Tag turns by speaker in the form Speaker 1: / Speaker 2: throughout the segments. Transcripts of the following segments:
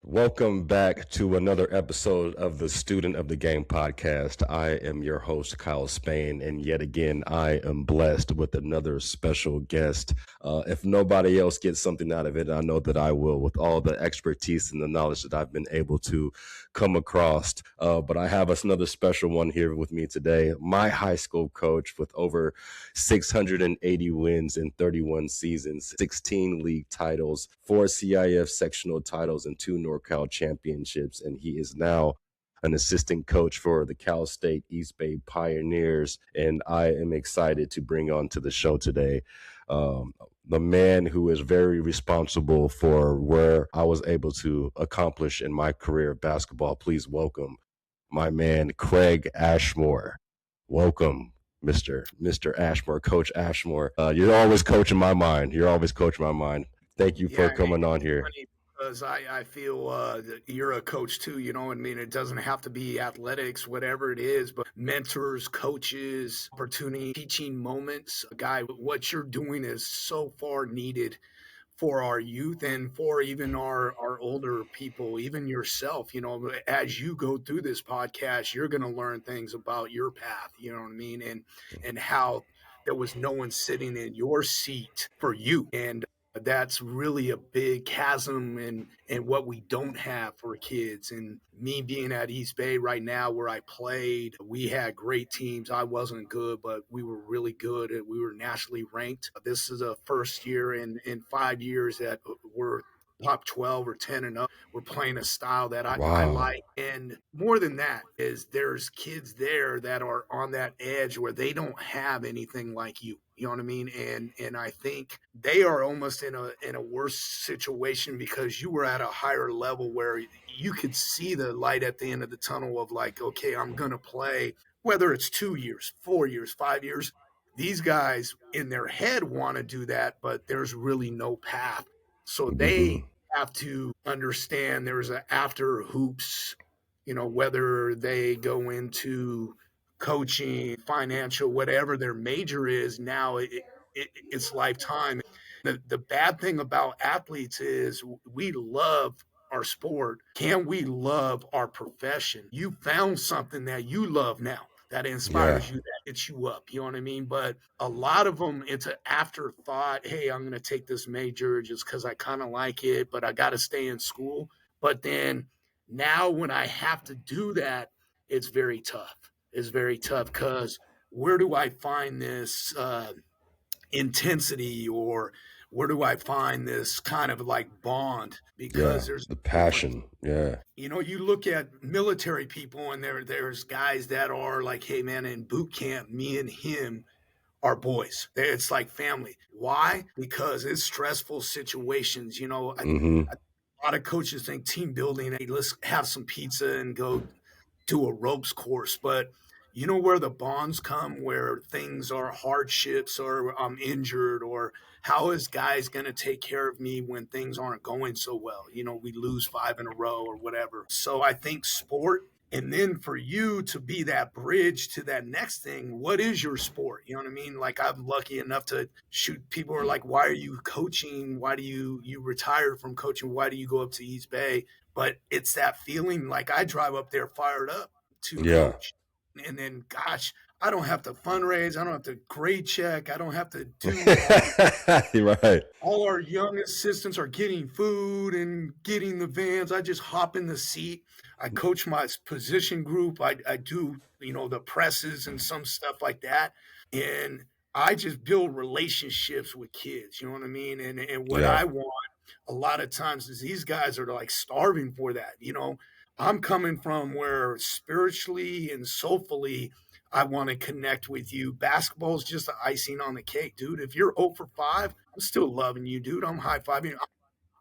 Speaker 1: Welcome back to another episode of the Student of the Game podcast. I am your host, Kyle Spain, and yet again, I am blessed with another special guest. If nobody else gets something out of it, I know that I will with all the expertise and the knowledge that I've been able to come across. But I have another special one here with me today. My high school coach with over 680 wins in 31 seasons, 16 league titles, 4 CIF sectional titles, and 2 NorCal championships. And he is now an assistant coach for the Cal State East Bay Pioneers. And I am excited to bring on to the show today the man who is very responsible for where I was able to accomplish in my career of basketball. Please welcome my man, Craig Ashmore. Welcome, Mr. Ashmore, Coach Ashmore. You're always coaching my mind. You're always coaching my mind. Thank you for coming on here.
Speaker 2: Because I feel that you're a coach too, I mean, it doesn't have to be athletics, whatever it is, but mentors, coaches, opportunity, teaching moments. Guy, what you're doing is so far needed for our youth and for even our older people, even yourself. As you go through this podcast, you're going to learn things about your path, you know what I mean? And how there was no one sitting in your seat for you. And that's really a big chasm in what we don't have for kids. And me being at East Bay right now where I played, we had great teams. I wasn't good, but we were really good. And we were nationally ranked. This is a first year in 5 years that we're top 12 or 10 and up. We're playing a style that I like. And more than that is there's kids there that are on that edge where they don't have anything like you. You know what I mean? And I think they are almost in a worse situation because you were at a higher level where you could see the light at the end of the tunnel of like, okay, I'm gonna play, whether it's 2 years, 4 years, 5 years. These guys in their head want to do that, but there's really no path. So they have to understand there's an after hoops, whether they go into coaching, financial, whatever their major is, now it's lifetime. The bad thing about athletes is we love our sport. Can we love our profession? You found something that you love now that inspires you, that gets you up. You know what I mean? But a lot of them, it's an afterthought. Hey, I'm going to take this major just because I kind of like it, but I got to stay in school. But then now when I have to do that, it's very tough. It's very tough because where do I find this intensity, or where do I find this kind of like bond? Because there's
Speaker 1: the passion.
Speaker 2: you look at military people and there's guys that are like, hey man, in boot camp, me and him are boys. It's like family. Why? Because it's stressful situations. A lot of coaches think team building, hey, let's have some pizza and go do a ropes course. But you know where the bonds come, where things are hardships or I'm injured, or how is guys going to take care of me when things aren't going so well? We lose 5 in a row or whatever. So I think sport, and then for you to be that bridge to that next thing, what is your sport? You know what I mean? Like I'm lucky enough to shoot. People are like, why are you coaching? Why do you retired from coaching? Why do you go up to East Bay? But it's that feeling like I drive up there fired up to coach. And then, gosh, I don't have to fundraise. I don't have to grade check. I don't have to do
Speaker 1: Right.
Speaker 2: All our young assistants are getting food and getting the vans. I just hop in the seat. I coach my position group. I do, the presses and some stuff like that. And I just build relationships with kids. You know what I mean? And what I want a lot of times is these guys are like starving for that. I'm coming from where spiritually and soulfully I want to connect with you. Basketball is just the icing on the cake, dude. If you're 0 for 5, I'm still loving you, dude. I'm high fiving.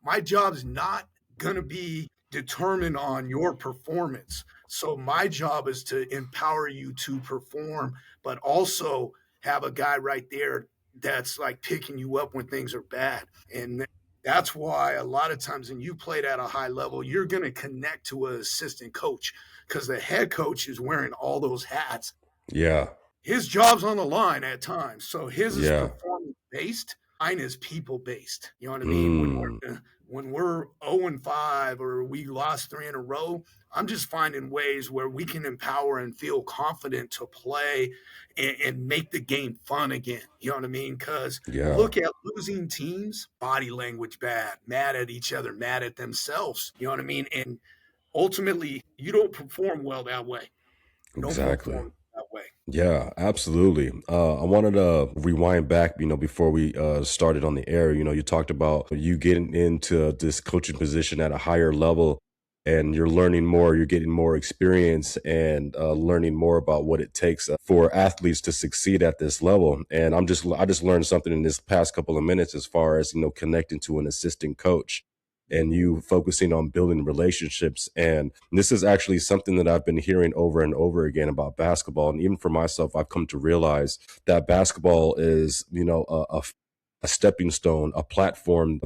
Speaker 2: My job's not going to be determined on your performance. So my job is to empower you to perform, but also have a guy right there that's like picking you up when things are bad. And that's why a lot of times when you played at a high level, you're going to connect to an assistant coach because the head coach is wearing all those hats.
Speaker 1: Yeah.
Speaker 2: His job's on the line at times. So his is performance based. Mine is people based. You know what I mean? when we're 0-5 or we lost 3 in a row, I'm just finding ways where we can empower and feel confident to play and make the game fun again. You know what I mean? Because
Speaker 1: Yeah,
Speaker 2: look at losing teams, body language bad, mad at each other, mad at themselves. You know what I mean? And ultimately, you don't perform well that way. Don't
Speaker 1: exactly.
Speaker 2: perform that way.
Speaker 1: Yeah, absolutely. I wanted to rewind back, before we started on the air. You talked about you getting into this coaching position at a higher level, and you're learning more, you're getting more experience, and learning more about what it takes for athletes to succeed at this level. And I just learned something in this past couple of minutes as far as connecting to an assistant coach. And you focusing on building relationships. And this is actually something that I've been hearing over and over again about basketball. And even for myself, I've come to realize that basketball is, a stepping stone, a platform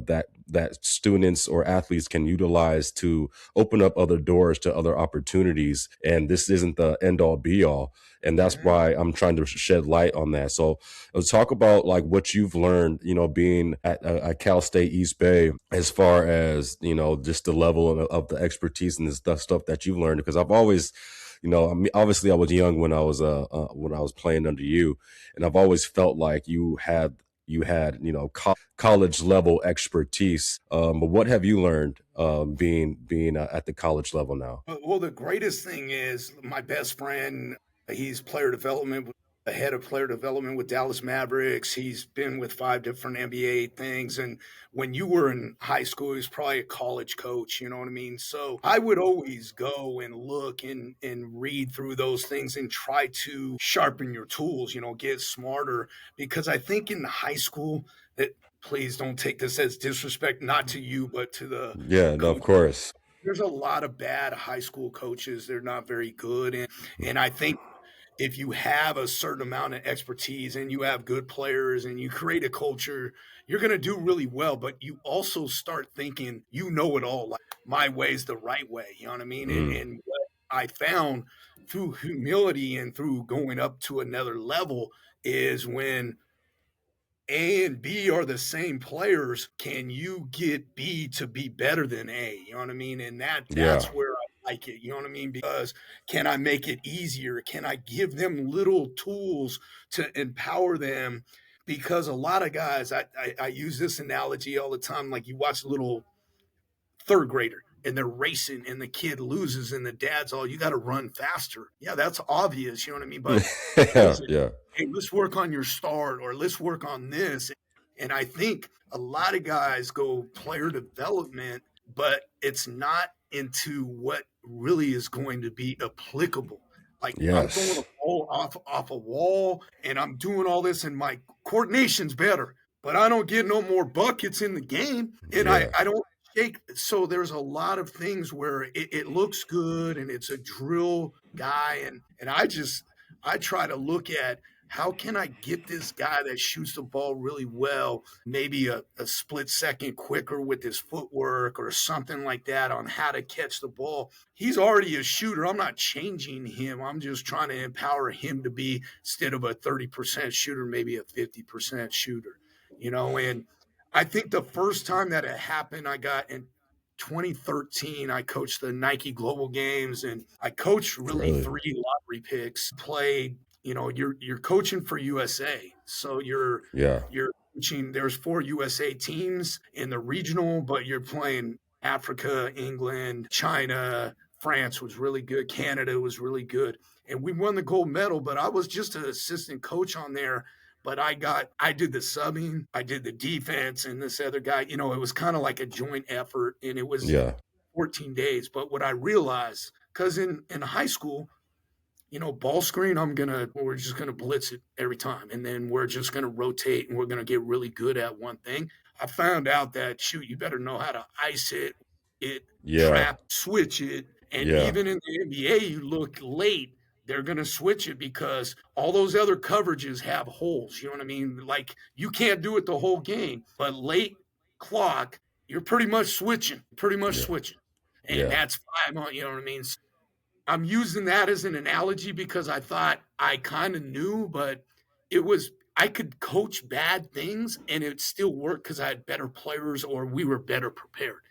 Speaker 1: that students or athletes can utilize to open up other doors to other opportunities. And this isn't the end all be all. And that's
Speaker 2: Mhm.
Speaker 1: why I'm trying to shed light on that. So let's talk about like what you've learned, being at Cal State East Bay, as far as, just the level of the expertise and the stuff that you've learned. Because I've always, I mean, obviously I was young when I was playing under you, and I've always felt like you had college level expertise. But what have you learned being at the college level now?
Speaker 2: Well, the greatest thing is my best friend, he's player development, the head of player development with Dallas Mavericks. He's been with 5 different NBA things. And when you were in high school, he was probably a college coach, you know what I mean? So I would always go and look and read through those things and try to sharpen your tools, get smarter. Because I think in high school, that please don't take this as disrespect, not to you, but to the
Speaker 1: Yeah, no, of
Speaker 2: coach.
Speaker 1: course.
Speaker 2: There's a lot of bad high school coaches. They're not very good. And I think if you have a certain amount of expertise and you have good players and you create a culture, you're going to do really well. But you also start thinking, it all. Like my way's the right way. You know what I mean?
Speaker 1: Mm,
Speaker 2: And what I found through humility and through going up to another level is when a and B are the same players, can you get B to be better than A? You know what I mean? And that's
Speaker 1: yeah,
Speaker 2: where I like it. You know what I mean? Because can I make it easier? Can I give them little tools to empower them? Because a lot of guys, I use this analogy all the time. Like you watch a little third grader and they're racing and the kid loses and the dad's all, you got to run faster. Yeah, that's obvious. You know what I mean? But what
Speaker 1: yeah,
Speaker 2: is it?
Speaker 1: yeah,
Speaker 2: Hey, let's work on your start or let's work on this. And I think a lot of guys go player development, but it's not into what really is going to be applicable. Like I'm throwing a
Speaker 1: yes,
Speaker 2: ball off a wall and I'm doing all this and my coordination's better, but I don't get no more buckets in the game. And I,
Speaker 1: yeah,
Speaker 2: I don't shake. So there's a lot of things where it looks good and it's a drill guy. And I try to look at how can I get this guy that shoots the ball really well, maybe a split second quicker with his footwork or something like that on how to catch the ball. He's already a shooter. I'm not changing him. I'm just trying to empower him to be, instead of a 30% shooter, maybe a 50% shooter, and I think the first time that it happened, I got in 2013. I coached the Nike Global Games, and I coached really
Speaker 1: really,
Speaker 2: 3 lottery picks. Played, you're coaching for USA, so
Speaker 1: yeah,
Speaker 2: you're coaching. There's 4 USA teams in the regional, but you're playing Africa, England, China. France was really good. Canada was really good. And we won the gold medal, but I was just an assistant coach on there, but I did the subbing, I did the defense, and this other guy, it was kind of like a joint effort, and it was
Speaker 1: yeah,
Speaker 2: 14 days. But what I realized, because in high school, ball screen, we're just gonna blitz it every time, and then we're just gonna rotate, and we're gonna get really good at one thing. I found out that shoot, you better know how to ice it,
Speaker 1: yeah,
Speaker 2: trap, switch it, and
Speaker 1: yeah,
Speaker 2: even in the NBA, you look late, they're gonna switch it because all those other coverages have holes. You know what I mean? Like you can't do it the whole game, but late clock, you're pretty much
Speaker 1: yeah,
Speaker 2: switching, and
Speaker 1: yeah,
Speaker 2: that's 5 on. You know what I mean? I'm using that as an analogy because I thought I kind of knew, but I could coach bad things and it still worked because I had better players or we were better prepared.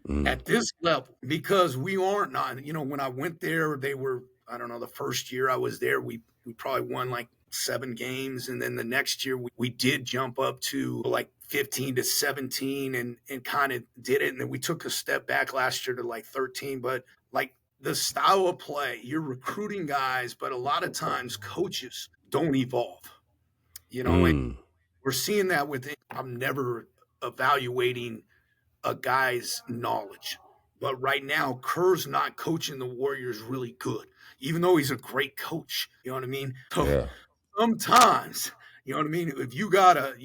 Speaker 1: Mm.
Speaker 2: at this level because we aren't not, when I went there, they were, I don't know, the first year I was there, we probably won like 7 games. And then the next year we did jump up to like 15-17 and kind of did it. And then we took a step back last year to like 13. But like the style of play, you're recruiting guys, but a lot of times coaches don't evolve, and
Speaker 1: Mm.
Speaker 2: we're seeing that with, I'm never evaluating a guy's knowledge. But right now, Kerr's not coaching the Warriors really good, even though he's a great coach. You know what I mean? So
Speaker 1: Yeah.
Speaker 2: sometimes, you know what I mean. If you got a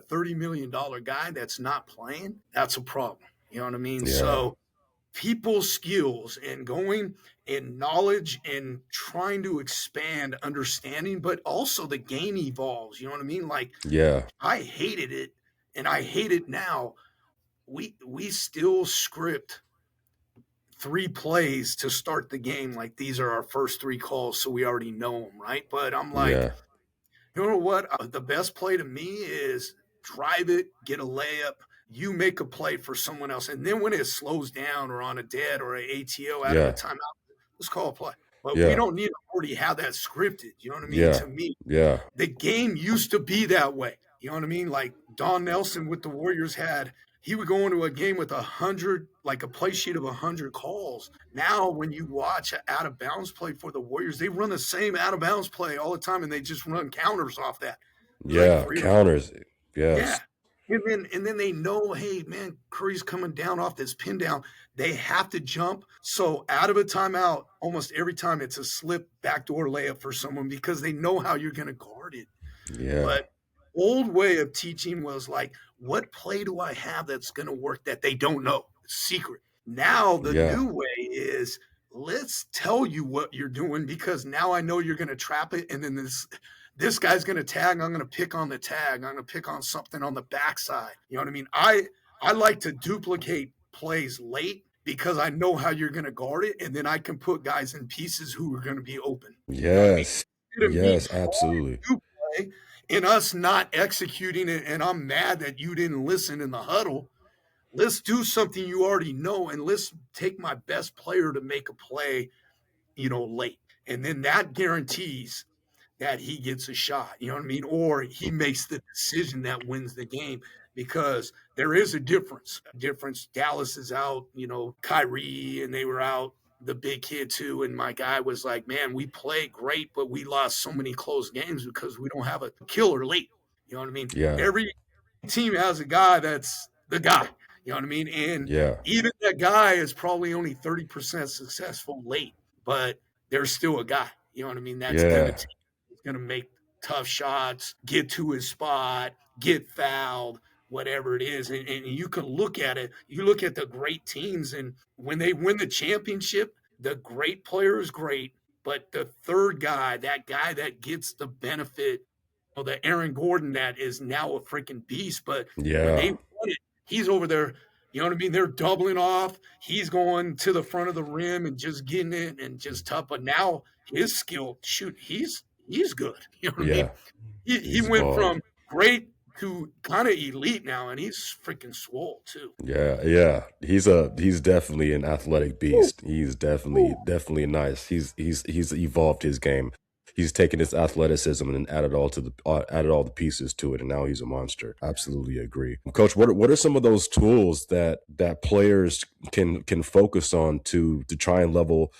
Speaker 2: $30 million guy that's not playing, that's a problem. You know what I mean?
Speaker 1: Yeah.
Speaker 2: So people's skills and going and knowledge and trying to expand understanding, but also the game evolves. You know what I mean? Like
Speaker 1: Yeah.
Speaker 2: I hated it, and I hate it now. We still script 3 plays to start the game like these are our first 3 calls, so we already know them, right? But I'm like,
Speaker 1: Yeah.
Speaker 2: you know what? The best play to me is drive it, get a layup, you make a play for someone else, and then when it slows down or on a dead or a ATO out of a
Speaker 1: Yeah.
Speaker 2: timeout, let's call a play. But we
Speaker 1: Yeah.
Speaker 2: don't need to already have that scripted. You know what I mean?
Speaker 1: Yeah.
Speaker 2: To me,
Speaker 1: Yeah.
Speaker 2: the game used to be that way. You know what I mean? Like Don Nelson with the Warriors had, he would go into a game with 100, like a play sheet of 100 calls. Now, when you watch an out of bounds play for the Warriors, they run the same out of bounds play all the time, and they just run counters off that. It's like
Speaker 1: Yeah.
Speaker 2: 3 or
Speaker 1: Counters.
Speaker 2: yeah.
Speaker 1: Yes.
Speaker 2: And then they know, hey man, Curry's coming down off this pin down. They have to jump. So out of a timeout, almost every time it's a slip backdoor layup for someone because they know how you're going to guard it.
Speaker 1: Yeah.
Speaker 2: But old way of teaching was like, what play do I have that's going to work that they don't know? It's secret. Now the
Speaker 1: Yeah.
Speaker 2: new way is let's tell you what you're doing because now I know you're going to trap it, and then this guy's going to tag. I'm going to pick on the tag. I'm going to pick on something on the backside. You know what I mean? I like to duplicate plays late because I know how you're going to guard it, and then I can put guys in pieces who are going to be open. You know what I mean?
Speaker 1: Yes.
Speaker 2: Instead of me
Speaker 1: Yes.
Speaker 2: trying
Speaker 1: Absolutely.
Speaker 2: to play and us not executing it, and I'm mad that you didn't listen in the huddle. Let's do something you already know, and let's take my best player to make a play, late. And then that guarantees that he gets a shot, you know what I mean? Or he makes the decision that wins the game because there is a difference. Dallas is out, Kyrie, and they were out, the big kid too. And my guy was like, man, we played great, but we lost so many close games because we don't have a killer late. You know what I mean?
Speaker 1: Yeah.
Speaker 2: Every team has a guy that's the guy. You know what I mean? And
Speaker 1: Yeah.
Speaker 2: even that guy is probably only 30% successful late, but there's still a guy. You know what I mean? That's gonna
Speaker 1: Yeah.
Speaker 2: take, it's gonna make tough shots, get to his spot, get fouled, whatever it is. And you can look at it. You look at the great teams, and when they win the championship, the great player is great, but the third guy, that guy that gets the benefit, the Aaron Gordon that is now a freaking beast. But when they
Speaker 1: Yeah.
Speaker 2: won it, he's over there. You know what I mean? They're doubling off. He's going to the front of the rim and just getting it and just tough. But now his skill, shoot, he's good. You know what I mean?
Speaker 1: Yeah.
Speaker 2: He
Speaker 1: He's
Speaker 2: went
Speaker 1: evolved.
Speaker 2: from great to kind of elite now, and he's freaking swole too.
Speaker 1: Yeah, yeah. He's definitely an athletic
Speaker 2: Ooh,
Speaker 1: beast. He's definitely
Speaker 2: ooh.
Speaker 1: definitely nice. He's evolved his game. He's taken his athleticism and added all the pieces to it, and now he's a monster. Absolutely agree, Coach. What are some of those tools that players can focus on to try and level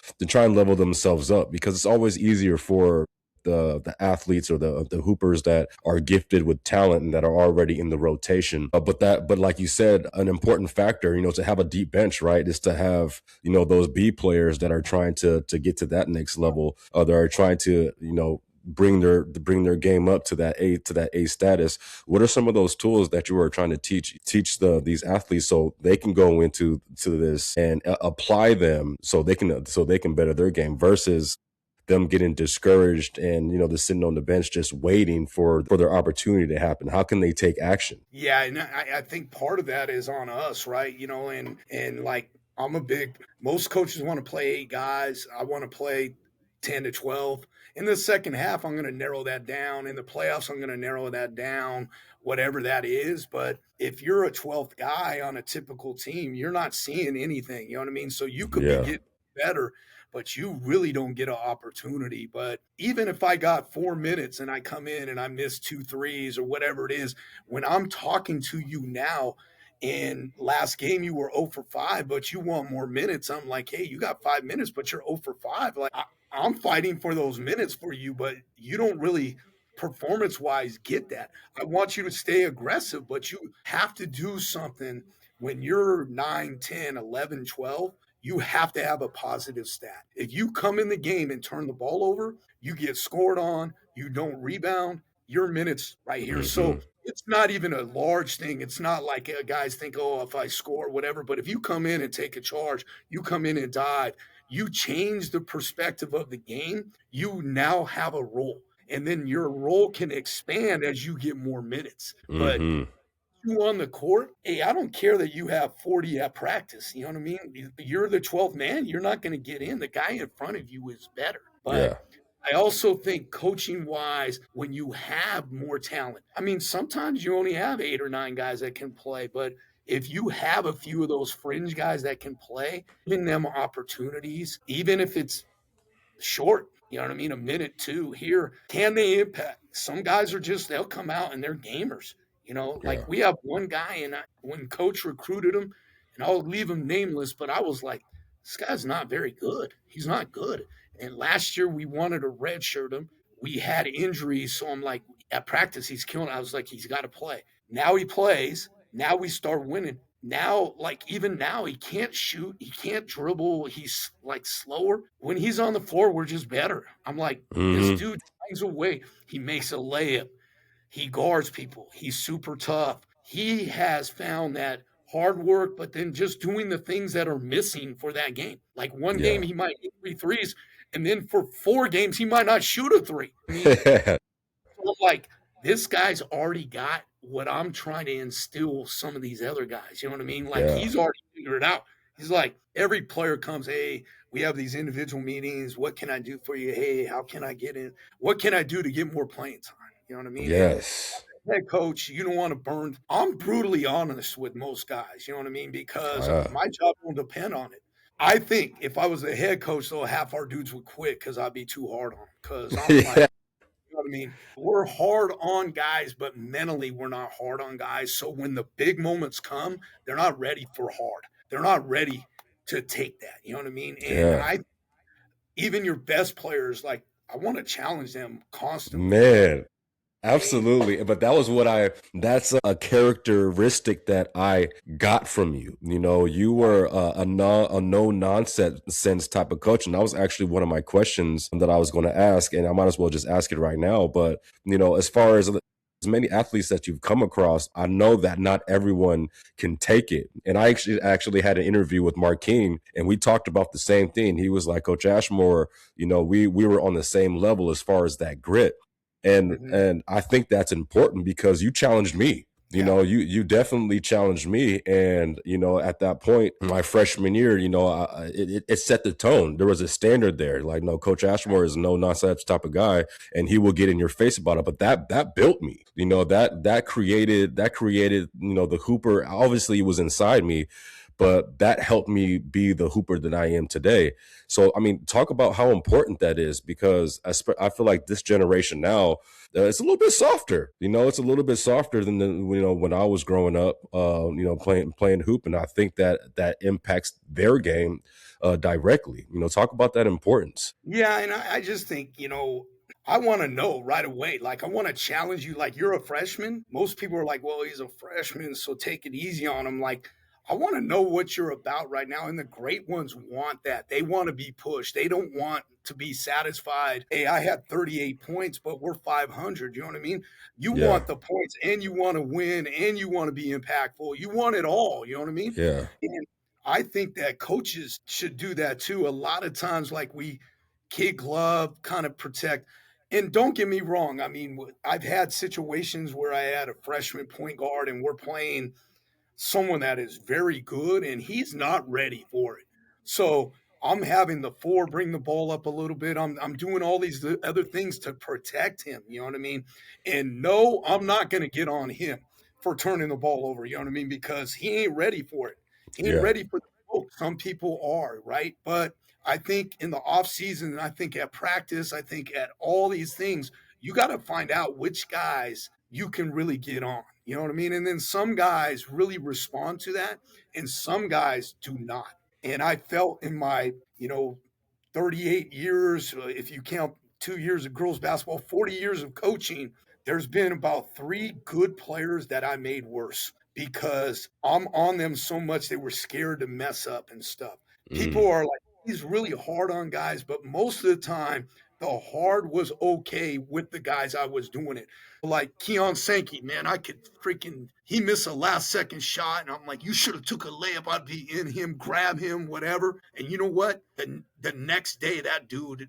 Speaker 1: themselves up? Because it's always easier for the athletes or the hoopers that are gifted with talent and that are already in the rotation. But like you said, an important factor, to have a deep bench, right, is to have those B players that are trying to get to that next level. That are trying to bring their game up to that A status. What are some of those tools that you are trying to teach these athletes so they can go to this and apply them so they can better their game versus them getting discouraged and they're sitting on the bench just waiting for their opportunity to happen? How can they take action?
Speaker 2: Yeah, and I think part of that is on us, right? And like I'm a big. Most coaches want to play 8 guys. I want to play 10 to 12. In the second half, I'm going to narrow that down. In the playoffs, I'm going to narrow that down, whatever that is. But if you're a 12th guy on a typical team, you're not seeing anything. You know what I mean? So you could be
Speaker 1: Yeah.
Speaker 2: getting better, but you really don't get an opportunity. But even if I got 4 minutes and I come in and I miss two threes or whatever it is, when I'm talking to you now, and last game you were 0 for 5, but you want more minutes. I'm like, hey, you got 5 minutes, but you're 0 for 5. Like I'm fighting for those minutes for you, but you don't really performance wise get that. I want you to stay aggressive, but you have to do something when you're 9, 10, 11, 12. You have to have a positive stat. If you come in the game and turn the ball over, you get scored on, you don't rebound, your minutes right here.
Speaker 1: Hmm.
Speaker 2: So it's not even a large thing. It's not like guys think, oh, if I score, whatever. But if you come in and take a charge, you come in and dive, you change the perspective of the game. You now have a role. And then your role can expand as you get more minutes. But
Speaker 1: Hmm.
Speaker 2: you on the court, hey, I don't care that you have 40 at practice. You know what I mean? You're the 12th man. You're not going to get in. The guy in front of you is better. But
Speaker 1: Yeah.
Speaker 2: I also think coaching wise, when you have more talent, I mean, sometimes you only have 8 or 9 guys that can play, but if you have a few of those fringe guys that can play, giving them opportunities, even if it's short, you know what I mean? A minute, two here. Can they impact? Some guys are just, they'll come out and they're gamers. You know, like
Speaker 1: Yeah.
Speaker 2: we have one guy, and when coach recruited him, and I'll leave him nameless, but I was like, this guy's not very good. He's not good. And last year we wanted to redshirt him. We had injuries. So I'm like, at practice, he's killing. I was like, he's got to play. Now he plays. Now we start winning. Now, like even now, he can't shoot, he can't dribble, he's like slower. When he's on the floor, we're just better. I'm like, this
Speaker 1: Hmm.
Speaker 2: dude finds a way. He makes a layup, he guards people, he's super tough. He has found that hard work, but then just doing the things that are missing for that game. Like one game,
Speaker 1: Yeah.
Speaker 2: he might hit three threes, and then for 4 games, he might not shoot a three. I mean, so like this guy's already got what I'm trying to instill some of these other guys. You know what I mean? Like
Speaker 1: Yeah.
Speaker 2: he's already figured it out. He's like, every player comes, hey, we have these individual meetings. What can I do for you? Hey, how can I get in? What can I do to get more playing time? You know what I mean? And
Speaker 1: Yes.
Speaker 2: head coach, you don't want to burn. I'm brutally honest with most guys. You know what I mean? Because
Speaker 1: Yeah.
Speaker 2: my job won't depend on it. I think if I was a head coach, though, half our dudes would quit because I'd be too hard on them. Because I'm like,
Speaker 1: Yeah.
Speaker 2: you know what I mean? We're hard on guys, but mentally we're not hard on guys. So when the big moments come, they're not ready for hard. They're not ready to take that. You know what I mean? And
Speaker 1: Yeah.
Speaker 2: I even your best players, like I want to challenge them constantly. You know,
Speaker 1: Man. Absolutely. But that was what that's a characteristic that I got from you. You know, you were a no nonsense type of coach. And that was actually one of my questions that I was going to ask. And I might as well just ask it right now. But, you know, as many athletes that you've come across, I know that not everyone can take it. And I actually had an interview with Mark King, and we talked about the same thing. He was like, Coach Ashmore, you know, we were on the same level as far as that grit. and
Speaker 2: hmm
Speaker 1: and I think that's important because you challenged me. You
Speaker 2: yeah,
Speaker 1: know, you definitely challenged me, and you know, at that point, my freshman year, you know, it set the tone. There was a standard there. Like, no, Coach Ashmore is no nonsense type of guy, and he will get in your face about it. But that built me. You know, that created you know the hooper. Obviously, it was inside me, but that helped me be the hooper that I am today. So, I mean, talk about how important that is because I feel like this generation now, it's a little bit softer. You know, it's a little bit softer than you know when I was growing up. You know, playing hoop, and I think that impacts their game directly. You know, talk about that importance.
Speaker 2: yeah, and I just think I want to know right away. Like I want to challenge you. Like you're a freshman. Most people are like, well, he's a freshman, so take it easy on him. Like I want to know what you're about right now. And the great ones want that. They want to be pushed. They don't want to be satisfied. Hey, I had 38 points, but we're 500. You know what I mean? You
Speaker 1: Yeah,
Speaker 2: want the points and you want to win and you want to be impactful. You want it all. You know what I mean?
Speaker 1: yeah,
Speaker 2: And I think that coaches should do that too. A lot of times, like we kid glove, kind of protect. And don't get me wrong. I mean, I've had situations where I had a freshman point guard and we're playing someone that is very good and he's not ready for it. So I'm having the 4 bring the ball up a little bit. I'm doing all these other things to protect him, you know what I mean? And no, I'm not gonna get on him for turning the ball over, you know what I mean? Because he ain't ready for it. He ain't
Speaker 1: Yeah.
Speaker 2: ready for the smoke. Some people are, right? But I think in the off season, I think at practice, I think at all these things, you got to find out which guys you can really get on. You know what I mean? And then some guys really respond to that, and some guys do not. And I felt in my, 38 years, if you count 2 years of girls basketball, 40 years of coaching, there's been about 3 good players that I made worse because I'm on them so much they were scared to mess up and stuff.
Speaker 1: Mm.
Speaker 2: People are like, he's really hard on guys, but most of the time, the hard was okay with the guys I was doing it. Like Keon Sankey, man, I could freaking he missed a last second shot, and I'm like, you should have took a layup. I'd be in him, grab him, whatever. And you know what? The next day, that dude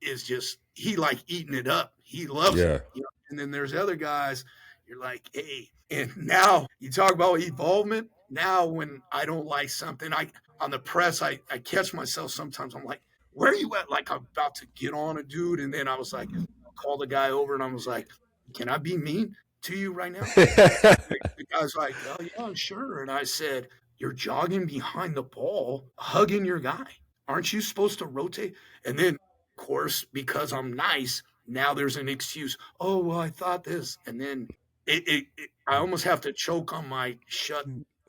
Speaker 2: is just he like eating it up. He loves it,
Speaker 1: Yeah.
Speaker 2: you know. And then there's other guys. You're like, hey, and now you talk about evolvement. Now when I don't like something, I on the press, I catch myself sometimes. I'm like, where are you at? Like I'm about to get on a dude, and then I was like, I called the guy over, and I was like, can I be mean to you right now? The guy's like, oh yeah, sure. And I said, you're jogging behind the ball, hugging your guy. Aren't you supposed to rotate? And then, of course, because I'm nice, now there's an excuse. Oh well, I thought this, and then I almost have to choke on my shut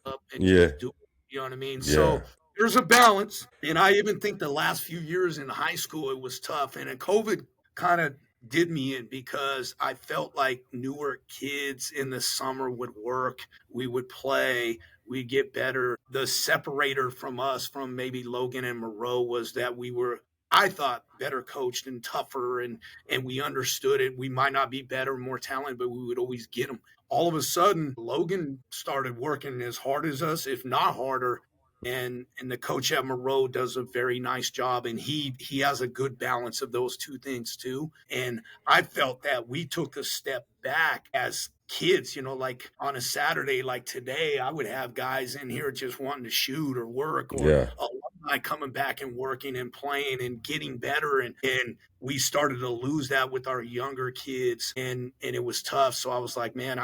Speaker 2: up and
Speaker 1: Yeah.
Speaker 2: just do it. You know what I mean?
Speaker 1: Yeah.
Speaker 2: So there's a balance. And I even think the last few years in high school, it was tough. And then COVID kind of did me in because I felt like newer kids in the summer would work. We would play. We get better. The separator from us, from maybe Logan and Moreau, was that we were, I thought, better coached and tougher, and we understood it. We might not be better, more talented, but we would always get them. All of a sudden, Logan started working as hard as us, if not harder. And the coach at Moreau does a very nice job, and he has a good balance of those two things too. And I felt that we took a step back as kids, like on a Saturday like today, I would have guys in here just wanting to shoot or work, or
Speaker 1: Yeah.
Speaker 2: alumni coming back and working and playing and getting better. And we started to lose that with our younger kids, and it was tough. So I was like, man,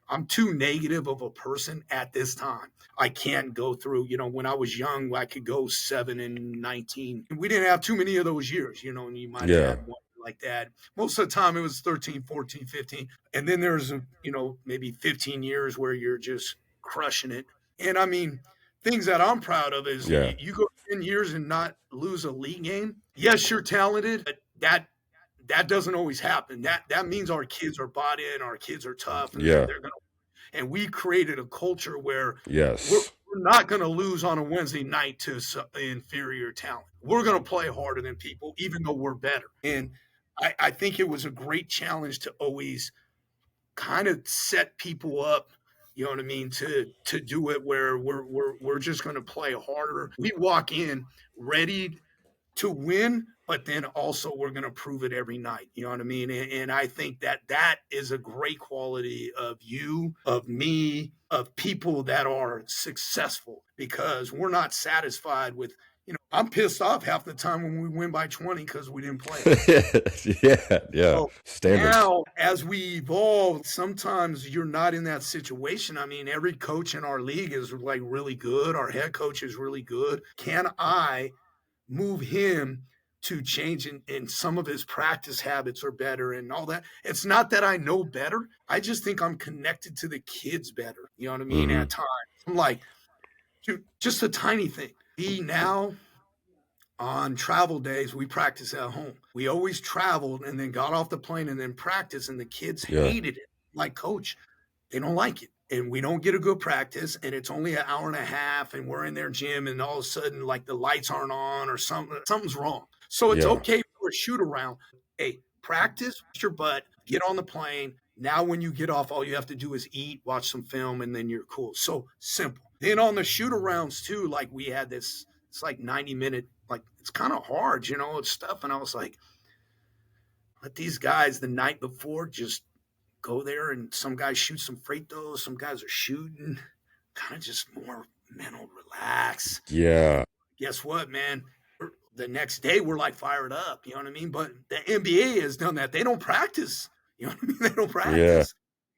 Speaker 2: I'm too negative of a person at this time. I can't go through, when I was young, I could go 7 and 19. We didn't have too many of those years, and you might have
Speaker 1: Yeah.
Speaker 2: had one like that. Most of the time it was 13, 14, 15. And then there's, maybe 15 years where you're just crushing it. And I mean, things that I'm proud of is
Speaker 1: Yeah.
Speaker 2: you go 10 years and not lose a league game. Yes, you're talented, but that doesn't always happen. That means our kids are bought in, our kids are tough, and
Speaker 1: Yeah.
Speaker 2: they're going to. And we created a culture where we're,
Speaker 1: Yes.
Speaker 2: we're not going to lose on a Wednesday night to inferior talent. We're going to play harder than people, even though we're better. And I think it was a great challenge to always kind of set people up. You know what I mean? To do it where we're just going to play harder. We walk in ready to win, but then also we're going to prove it every night. You know what I mean? And I think that is a great quality of you, of me, of people that are successful, because we're not satisfied with, I'm pissed off half the time when we win by 20 because we didn't play hard.
Speaker 1: Yeah. Yeah.
Speaker 2: So
Speaker 1: Standards.
Speaker 2: now, as we evolve, sometimes you're not in that situation. I mean, every coach in our league is like really good. Our head coach is really good. Can I move him to change in some of his practice habits are better and all that? It's not that I know better. I just think I'm connected to the kids better. You know what I mean?
Speaker 1: Hmm.
Speaker 2: At times, I'm like, dude, just a tiny thing. He now on travel days, we practice at home. We always traveled and then got off the plane and then practice, and the kids
Speaker 1: Yeah.
Speaker 2: hated it. Like, coach, they don't like it. And we don't get a good practice, and it's only an hour and a half, and we're in their gym, and all of a sudden, like the lights aren't on or something's wrong. So it's
Speaker 1: Yeah.
Speaker 2: okay for a shoot around. Hey, practice your butt, get on the plane. Now, when you get off, all you have to do is eat, watch some film, and then you're cool. So simple. Then on the shoot arounds too, like we had this, it's like 90-minute, like it's kind of hard, it's stuff. And I was like, let these guys the night before just go there, and some guys shoot some free throws, some guys are shooting, kind of just more mental relax.
Speaker 1: Yeah.
Speaker 2: Guess what, man? the next day we're like fired up, you know what I mean? But the NBA has done that. They don't practice. You know what I mean? They don't
Speaker 1: Yeah.
Speaker 2: practice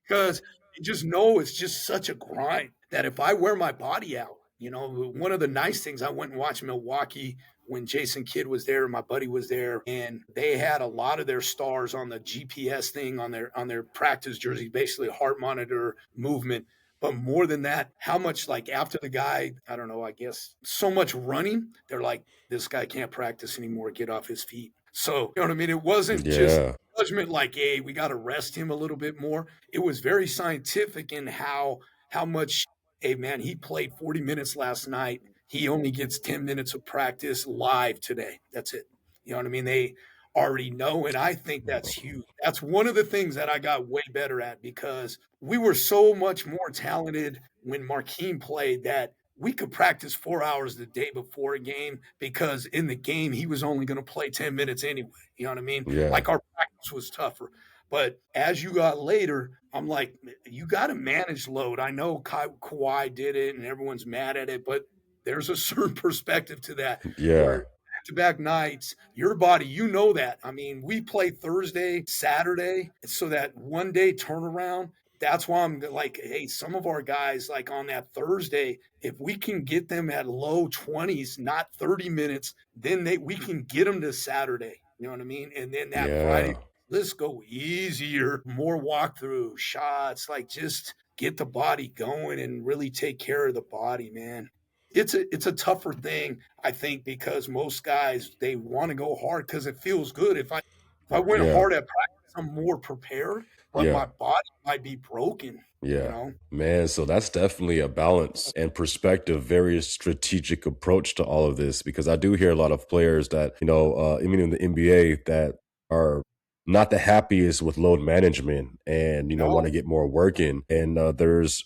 Speaker 2: because you just know it's just such a grind that if I wear my body out, one of the nice things I went and watched Milwaukee when Jason Kidd was there, my buddy was there, and they had a lot of their stars on the GPS thing on their practice jersey, basically heart monitor movement. But more than that, how much like after the guy, I don't know, I guess so much running, they're like, this guy can't practice anymore, get off his feet. So, you know what I mean? It wasn't just
Speaker 1: Yeah.
Speaker 2: judgment like, hey, we got to rest him a little bit more. It was very scientific in how much, hey man, he played 40 minutes last night. He only gets 10 minutes of practice live today. That's it. You know what I mean? They already know. And I think that's huge. That's one of the things that I got way better at because we were so much more talented when Markeem played that we could practice 4 hours the day before a game because in the game he was only going to play 10 minutes anyway. You know what I mean?
Speaker 1: Yeah.
Speaker 2: Like our practice was tougher. But as you got later, I'm like, you got to manage load. I know Kawhi did it and everyone's mad at it, but there's a certain perspective to that
Speaker 1: Yeah.
Speaker 2: where to back nights, your body, you know that. I mean, we play Thursday, Saturday, so that one day turnaround. That's why I'm like, hey, some of our guys, like on that Thursday, if we can get them at low 20s, not 30 minutes, then we can get them to Saturday. You know what I mean? And then that Friday,
Speaker 1: Yeah.
Speaker 2: let's go easier, more walkthrough shots, like just get the body going and really take care of the body, man. It's a tougher thing, I think, because most guys they want to go hard because it feels good. If I went
Speaker 1: Yeah.
Speaker 2: hard at practice, I'm more prepared, but
Speaker 1: Yeah.
Speaker 2: my body might be broken, you
Speaker 1: Yeah.
Speaker 2: know?
Speaker 1: Man, so that's definitely a balance and perspective, very strategic approach to all of this because I do hear a lot of players that, even in the NBA that are not the happiest with load management and, want
Speaker 2: No,
Speaker 1: to get more work in. And there's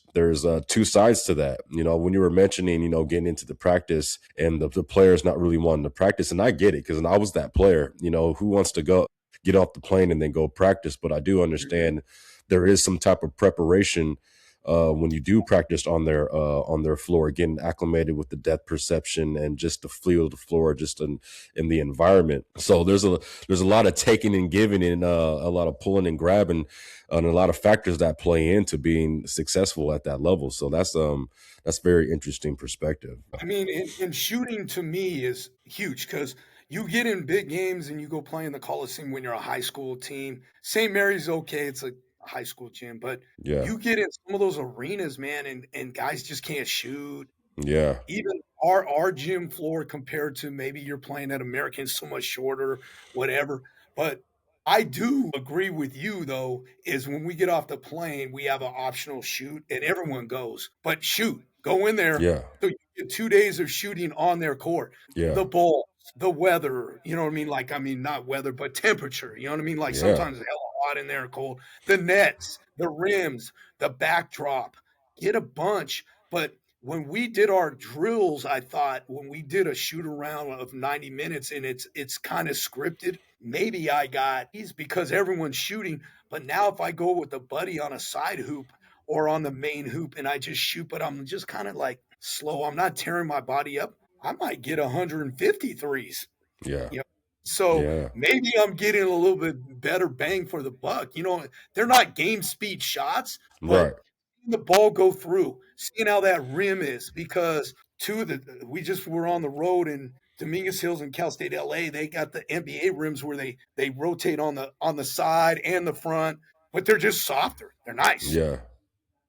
Speaker 1: two sides to that. When you were mentioning, getting into the practice and the players not really wanting to practice. And I get it because I was that player, who wants to go get off the plane and then go practice. But I do
Speaker 2: mhm,
Speaker 1: understand there is some type of preparation when you do practice on their floor, getting acclimated with the depth perception and just the feel of the floor, just in the environment. So there's a lot of taking and giving and a lot of pulling and grabbing, and a lot of factors that play into being successful at that level. So that's very interesting perspective.
Speaker 2: I mean, and shooting to me is huge because you get in big games and you go play in the Coliseum when you're a high school team. St. Mary's okay, it's a high school gym, but
Speaker 1: Yeah,
Speaker 2: you get in some of those arenas, man, and guys just can't shoot.
Speaker 1: yeah,
Speaker 2: Even our gym floor compared to maybe you're playing at American so much shorter, whatever. But I do agree with you though, is when we get off the plane, we have an optional shoot and everyone goes, but shoot, go in there.
Speaker 1: yeah,
Speaker 2: So you get 2 days of shooting on their court.
Speaker 1: yeah,
Speaker 2: The ball, the weather, you know what I mean? Like, I mean, not weather, but temperature. You know what I mean? Like
Speaker 1: yeah,
Speaker 2: sometimes it's hella hot in there and cold. The nets, the rims, the backdrop. Get a bunch. But when we did our drills, I thought when we did a shoot around of 90 minutes and it's kind of scripted, maybe I got these because everyone's shooting. But now if I go with a buddy on a side hoop or on the main hoop and I just shoot, but I'm just kind of like slow, I'm not tearing my body up. I might get 150 threes.
Speaker 1: yeah,
Speaker 2: You know? So
Speaker 1: yeah.
Speaker 2: maybe I'm getting a little bit better bang for the buck. You know, they're not game speed shots, but
Speaker 1: Right.
Speaker 2: seeing the ball go through, seeing how that rim is, because two of the we just were on the road in Dominguez Hills and Cal State LA. They got the NBA rims where they rotate on the side and the front, but they're just softer. They're nice.
Speaker 1: Yeah,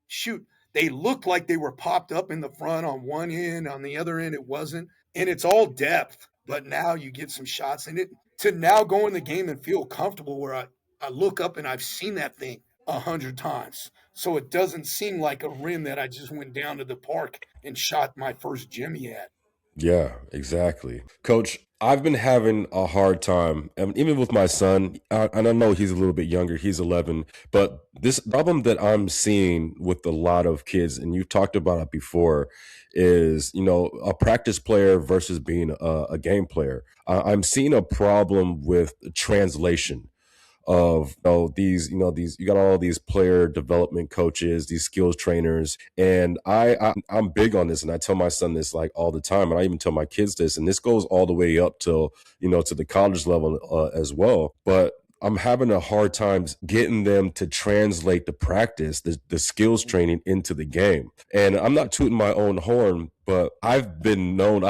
Speaker 2: Shoot, they looked like they were popped up in the front on one end, on the other end, it wasn't. And it's all depth. But now you get some shots in it to now go in the game and feel comfortable where I look up and I've seen that thing 100 times. So it doesn't seem like a rim that I just went down to the park and shot my first Jimmy at.
Speaker 1: yeah, exactly. Coach, I've been having a hard time, even with my son, and I know he's a little bit younger, he's 11, but this problem that I'm seeing with a lot of kids, and you've talked about it before, is, a practice player versus being a game player. I'm seeing a problem with translation. of these you got all these player development coaches, these skills trainers, and I'm big on this, and I tell my son this like all the time, and I even tell my kids this, and this goes all the way up till to the college level as well. But I'm having a hard time getting them to translate the practice, the skills training into the game. And I'm not tooting my own horn, but I've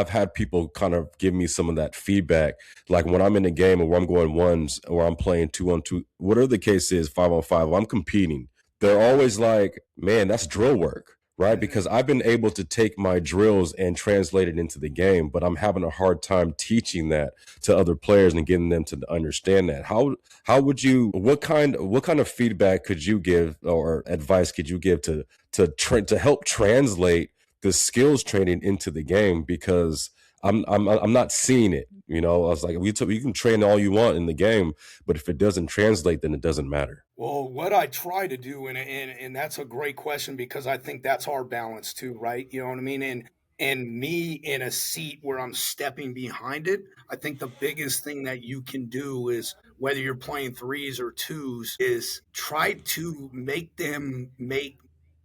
Speaker 1: had people kind of give me some of that feedback. Like when I'm in a game or I'm going ones or I'm playing 2-on-2, whatever the case is, 5-on-5, I'm competing. They're always like, man, that's drill work, right? Because I've been able to take my drills and translate it into the game, but I'm having a hard time teaching that to other players and getting them to understand that. How would you what kind of feedback could you give or advice could you give to help translate the skills training into the game? Because I'm not seeing it. I was like, you can train all you want in the game, but if it doesn't translate, then it doesn't matter.
Speaker 2: Well, what I try to do, and that's a great question because I think that's our balance too, right? You know what I mean? And me in a seat where I'm stepping behind it, I think the biggest thing that you can do is whether you're playing threes or twos, is try to make them make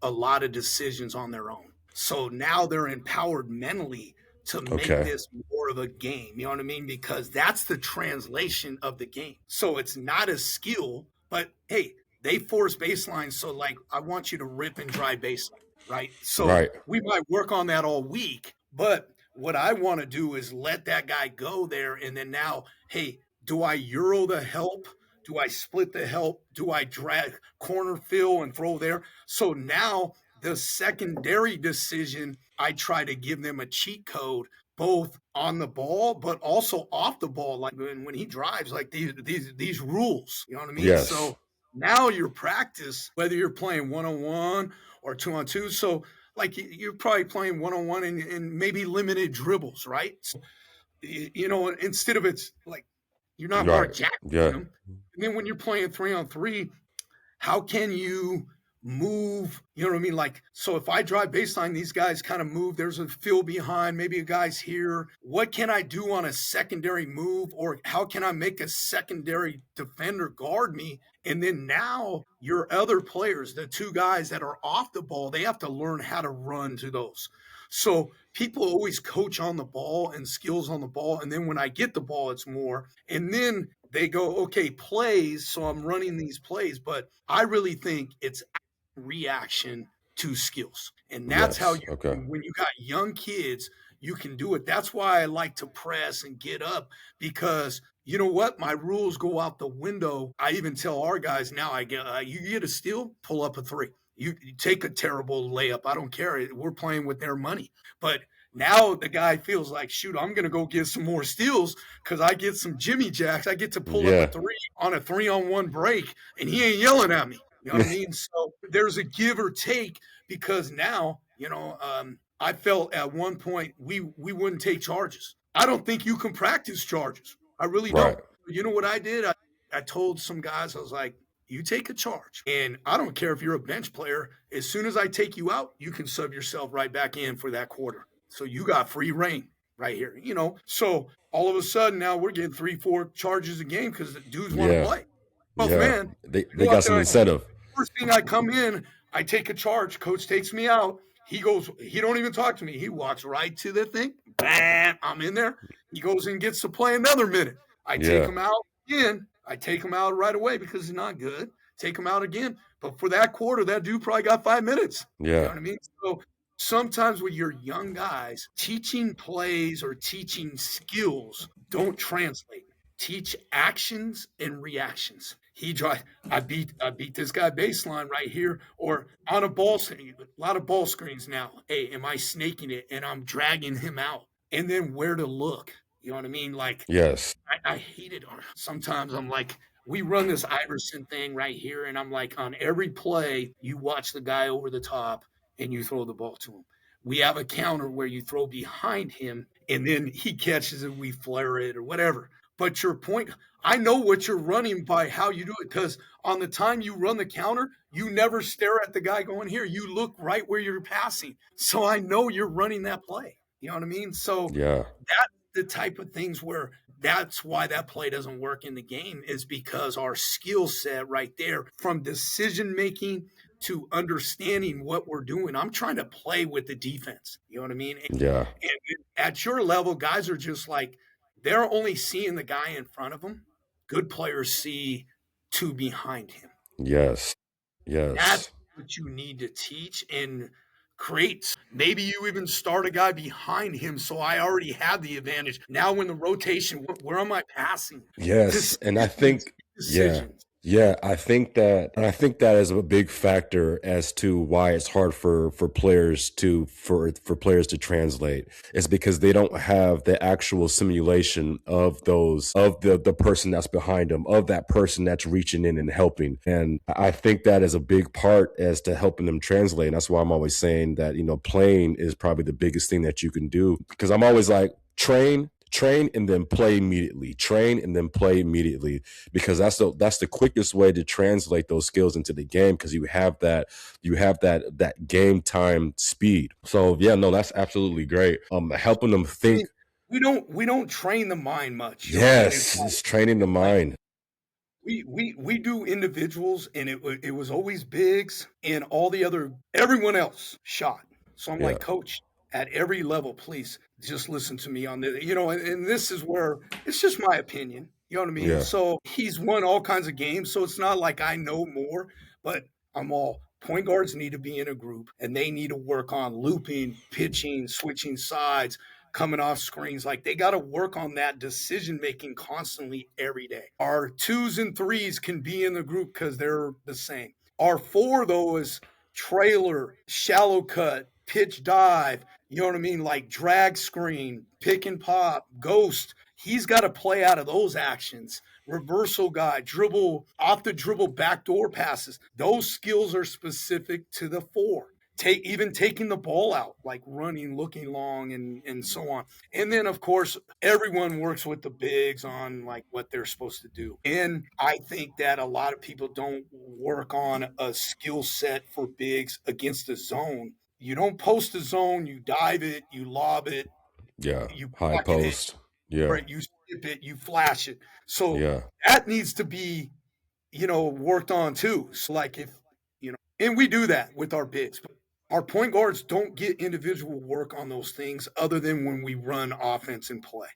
Speaker 2: a lot of decisions on their own. So now they're empowered mentally to make
Speaker 1: Okay.
Speaker 2: this more of a game. You know what I mean? Because that's the translation of the game. So it's not a skill, but hey, they force baseline. So like, I want you to rip and drive baseline, right? So
Speaker 1: Right.
Speaker 2: we might work on that all week, but what I want to do is let that guy go there. And then now, hey, do I Euro the help? Do I split the help? Do I drag corner fill and throw there? So now the secondary decision, I try to give them a cheat code both on the ball but also off the ball, like when he drives, like these rules, you know what I mean?
Speaker 1: Yes.
Speaker 2: So now your practice, whether you're playing one-on-one or two-on-two, so like you're probably playing one-on-one and maybe limited dribbles, right? So, instead of it's like you're not
Speaker 1: Right.
Speaker 2: Mark Jackson
Speaker 1: Yeah.
Speaker 2: him. And then when you're playing 3-on-3, how can you move? You know what I mean? Like, so if I drive baseline, these guys kind of move. There's a fill behind, maybe a guy's here. What can I do on a secondary move? Or how can I make a secondary defender guard me? And then now your other players, the two guys that are off the ball, they have to learn how to run to those. So people always coach on the ball and skills on the ball. And then when I get the ball, it's more. And then they go, okay, plays. So I'm running these plays, but I really think it's reaction to skills. And that's how
Speaker 1: Yes. Okay.
Speaker 2: when you got young kids, you can do it. That's why I like to press and get up because you know what? My rules go out the window. I even tell our guys now, I get, you get a steal, pull up a three. You take a terrible layup. I don't care. We're playing with their money. But now the guy feels like, shoot, I'm going to go get some more steals because I get some Jimmy Jacks. I get to pull up a
Speaker 1: Yeah.
Speaker 2: three on a 3-on-1 break, and he ain't yelling at me. You know what I mean? So there's a give or take because now, I felt at one point we wouldn't take charges. I don't think you can practice charges. I really
Speaker 1: Right.
Speaker 2: don't. You know what I did? I told some guys, I was like, you take a charge. And I don't care if you're a bench player. As soon as I take you out, you can sub yourself right back in for that quarter. So you got free reign right here. So all of a sudden now we're getting 3-4 charges a game because the dudes want to
Speaker 1: Yeah.
Speaker 2: play. Tough
Speaker 1: Yeah.
Speaker 2: man. I
Speaker 1: They
Speaker 2: go out
Speaker 1: got some
Speaker 2: there,
Speaker 1: incentive.
Speaker 2: first thing I come in, I take a charge. Coach takes me out. He goes, he don't even talk to me. He walks right to the thing. Bam, I'm in there. He goes and gets to play another minute. I take
Speaker 1: Yeah.
Speaker 2: him out again. I take him out right away because he's not good. Take him out again. But for that quarter, that dude probably got 5 minutes. You know
Speaker 1: Yeah.
Speaker 2: what I mean? So sometimes with your young guys, teaching plays or teaching skills don't translate. Teach actions and reactions. I beat this guy baseline right here, or on a ball screen. A lot of ball screens now. Hey, am I snaking it and I'm dragging him out? And then where to look. You know what I mean? Like
Speaker 1: Yes.
Speaker 2: I hate it. Sometimes I'm like, we run this Iverson thing right here, and I'm like, on every play, you watch the guy over the top and you throw the ball to him. We have a counter where you throw behind him and then he catches it, we flare it or whatever. But your point, I know what you're running by how you do it because on the time you run the counter, you never stare at the guy going here. You look right where you're passing. So I know you're running that play. You know what I mean? So
Speaker 1: Yeah.
Speaker 2: that's the type of things where that's why that play doesn't work in the game, is because our skill set right there, from decision making to understanding what we're doing. I'm trying to play with the defense. You know what I mean?
Speaker 1: Yeah.
Speaker 2: And at your level, guys are just like, they're only seeing the guy in front of them. Good players see two behind him.
Speaker 1: Yes.
Speaker 2: That's
Speaker 1: Yes.
Speaker 2: what you need to teach and create. Maybe you even start a guy behind him. So I already have the advantage. Now, when the rotation, where am I passing?
Speaker 1: Yes. And I
Speaker 2: Decisions.
Speaker 1: think, yeah.
Speaker 2: Decisions.
Speaker 1: Yeah, I think that is a big factor as to why it's hard for players for players to translate. It's because they don't have the actual simulation of the person that's behind them, of that person that's reaching in and helping. And I think that is a big part as to helping them translate. And that's why I'm always saying that, playing is probably the biggest thing that you can do, because I'm always like, train and then play immediately. Train and then play immediately, because that's the quickest way to translate those skills into the game, because you have that game time speed. So yeah, no, that's absolutely great. Helping them
Speaker 2: I
Speaker 1: think.
Speaker 2: mean, we don't train the mind much. You know what I mean? It's
Speaker 1: Yes, it's training the
Speaker 2: like
Speaker 1: mind.
Speaker 2: we do individuals, and it was always bigs, and all the other everyone else shot. So I'm
Speaker 1: Yeah,
Speaker 2: like, coach, at every level, please just listen to me on this. And this is where it's just my opinion. You know what I mean?
Speaker 1: yeah,
Speaker 2: So he's won all kinds of games, so it's not like I know more, but I'm all point guards need to be in a group, and they need to work on looping, pitching, switching sides, coming off screens. Like, they got to work on that decision making constantly every day. Our twos and threes can be in the group because they're the same. Our four, though, is trailer, shallow cut, pitch dive. You know what I mean? Like drag screen, pick and pop, ghost. He's got to play out of those actions. Reversal guy, dribble, off the dribble, backdoor passes. Those skills are specific to the four. Even taking the ball out, like running, looking long, and so on. And then, of course, everyone works with the bigs on like what they're supposed to do. And I think that a lot of people don't work on a skill set for bigs against the zone. You don't post a zone, you dive it, you lob it,
Speaker 1: yeah.
Speaker 2: you
Speaker 1: High
Speaker 2: pocket it,
Speaker 1: post. Yeah,
Speaker 2: right? You skip it, you flash it. So
Speaker 1: yeah,
Speaker 2: that needs to be, worked on too. So like, and we do that with our bigs. But our point guards don't get individual work on those things other than when we run offense and play,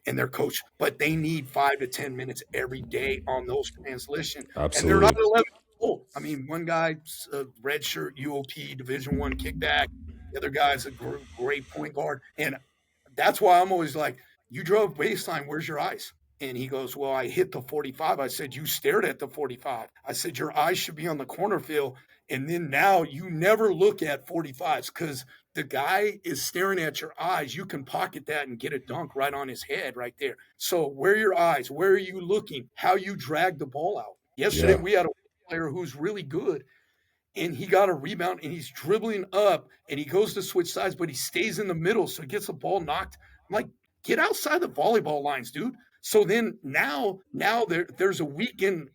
Speaker 2: and they're coached. But they need 5 to 10 minutes every day on those translation, and they're not
Speaker 1: absolutely.
Speaker 2: 11 years old. I mean, one guy's a redshirt UOP Division One kickback. The other guy's a great point guard, and that's why I'm always like, you drove baseline, where's your eyes? And he goes, well, I hit the 45. I said, you stared at the 45. I said, your eyes should be on the corner field. And then now you never look at 45s because the guy is staring at your eyes. You can pocket that and get a dunk right on his head right there. So where are your eyes? Where are you looking? How you drag the ball out? Yesterday,
Speaker 1: Yeah,
Speaker 2: we had a player who's really good, and he got a rebound and he's dribbling up and he goes to switch sides, but he stays in the middle. So he gets the ball knocked. I'm like, get outside the volleyball lines, dude. So then now there's a weak in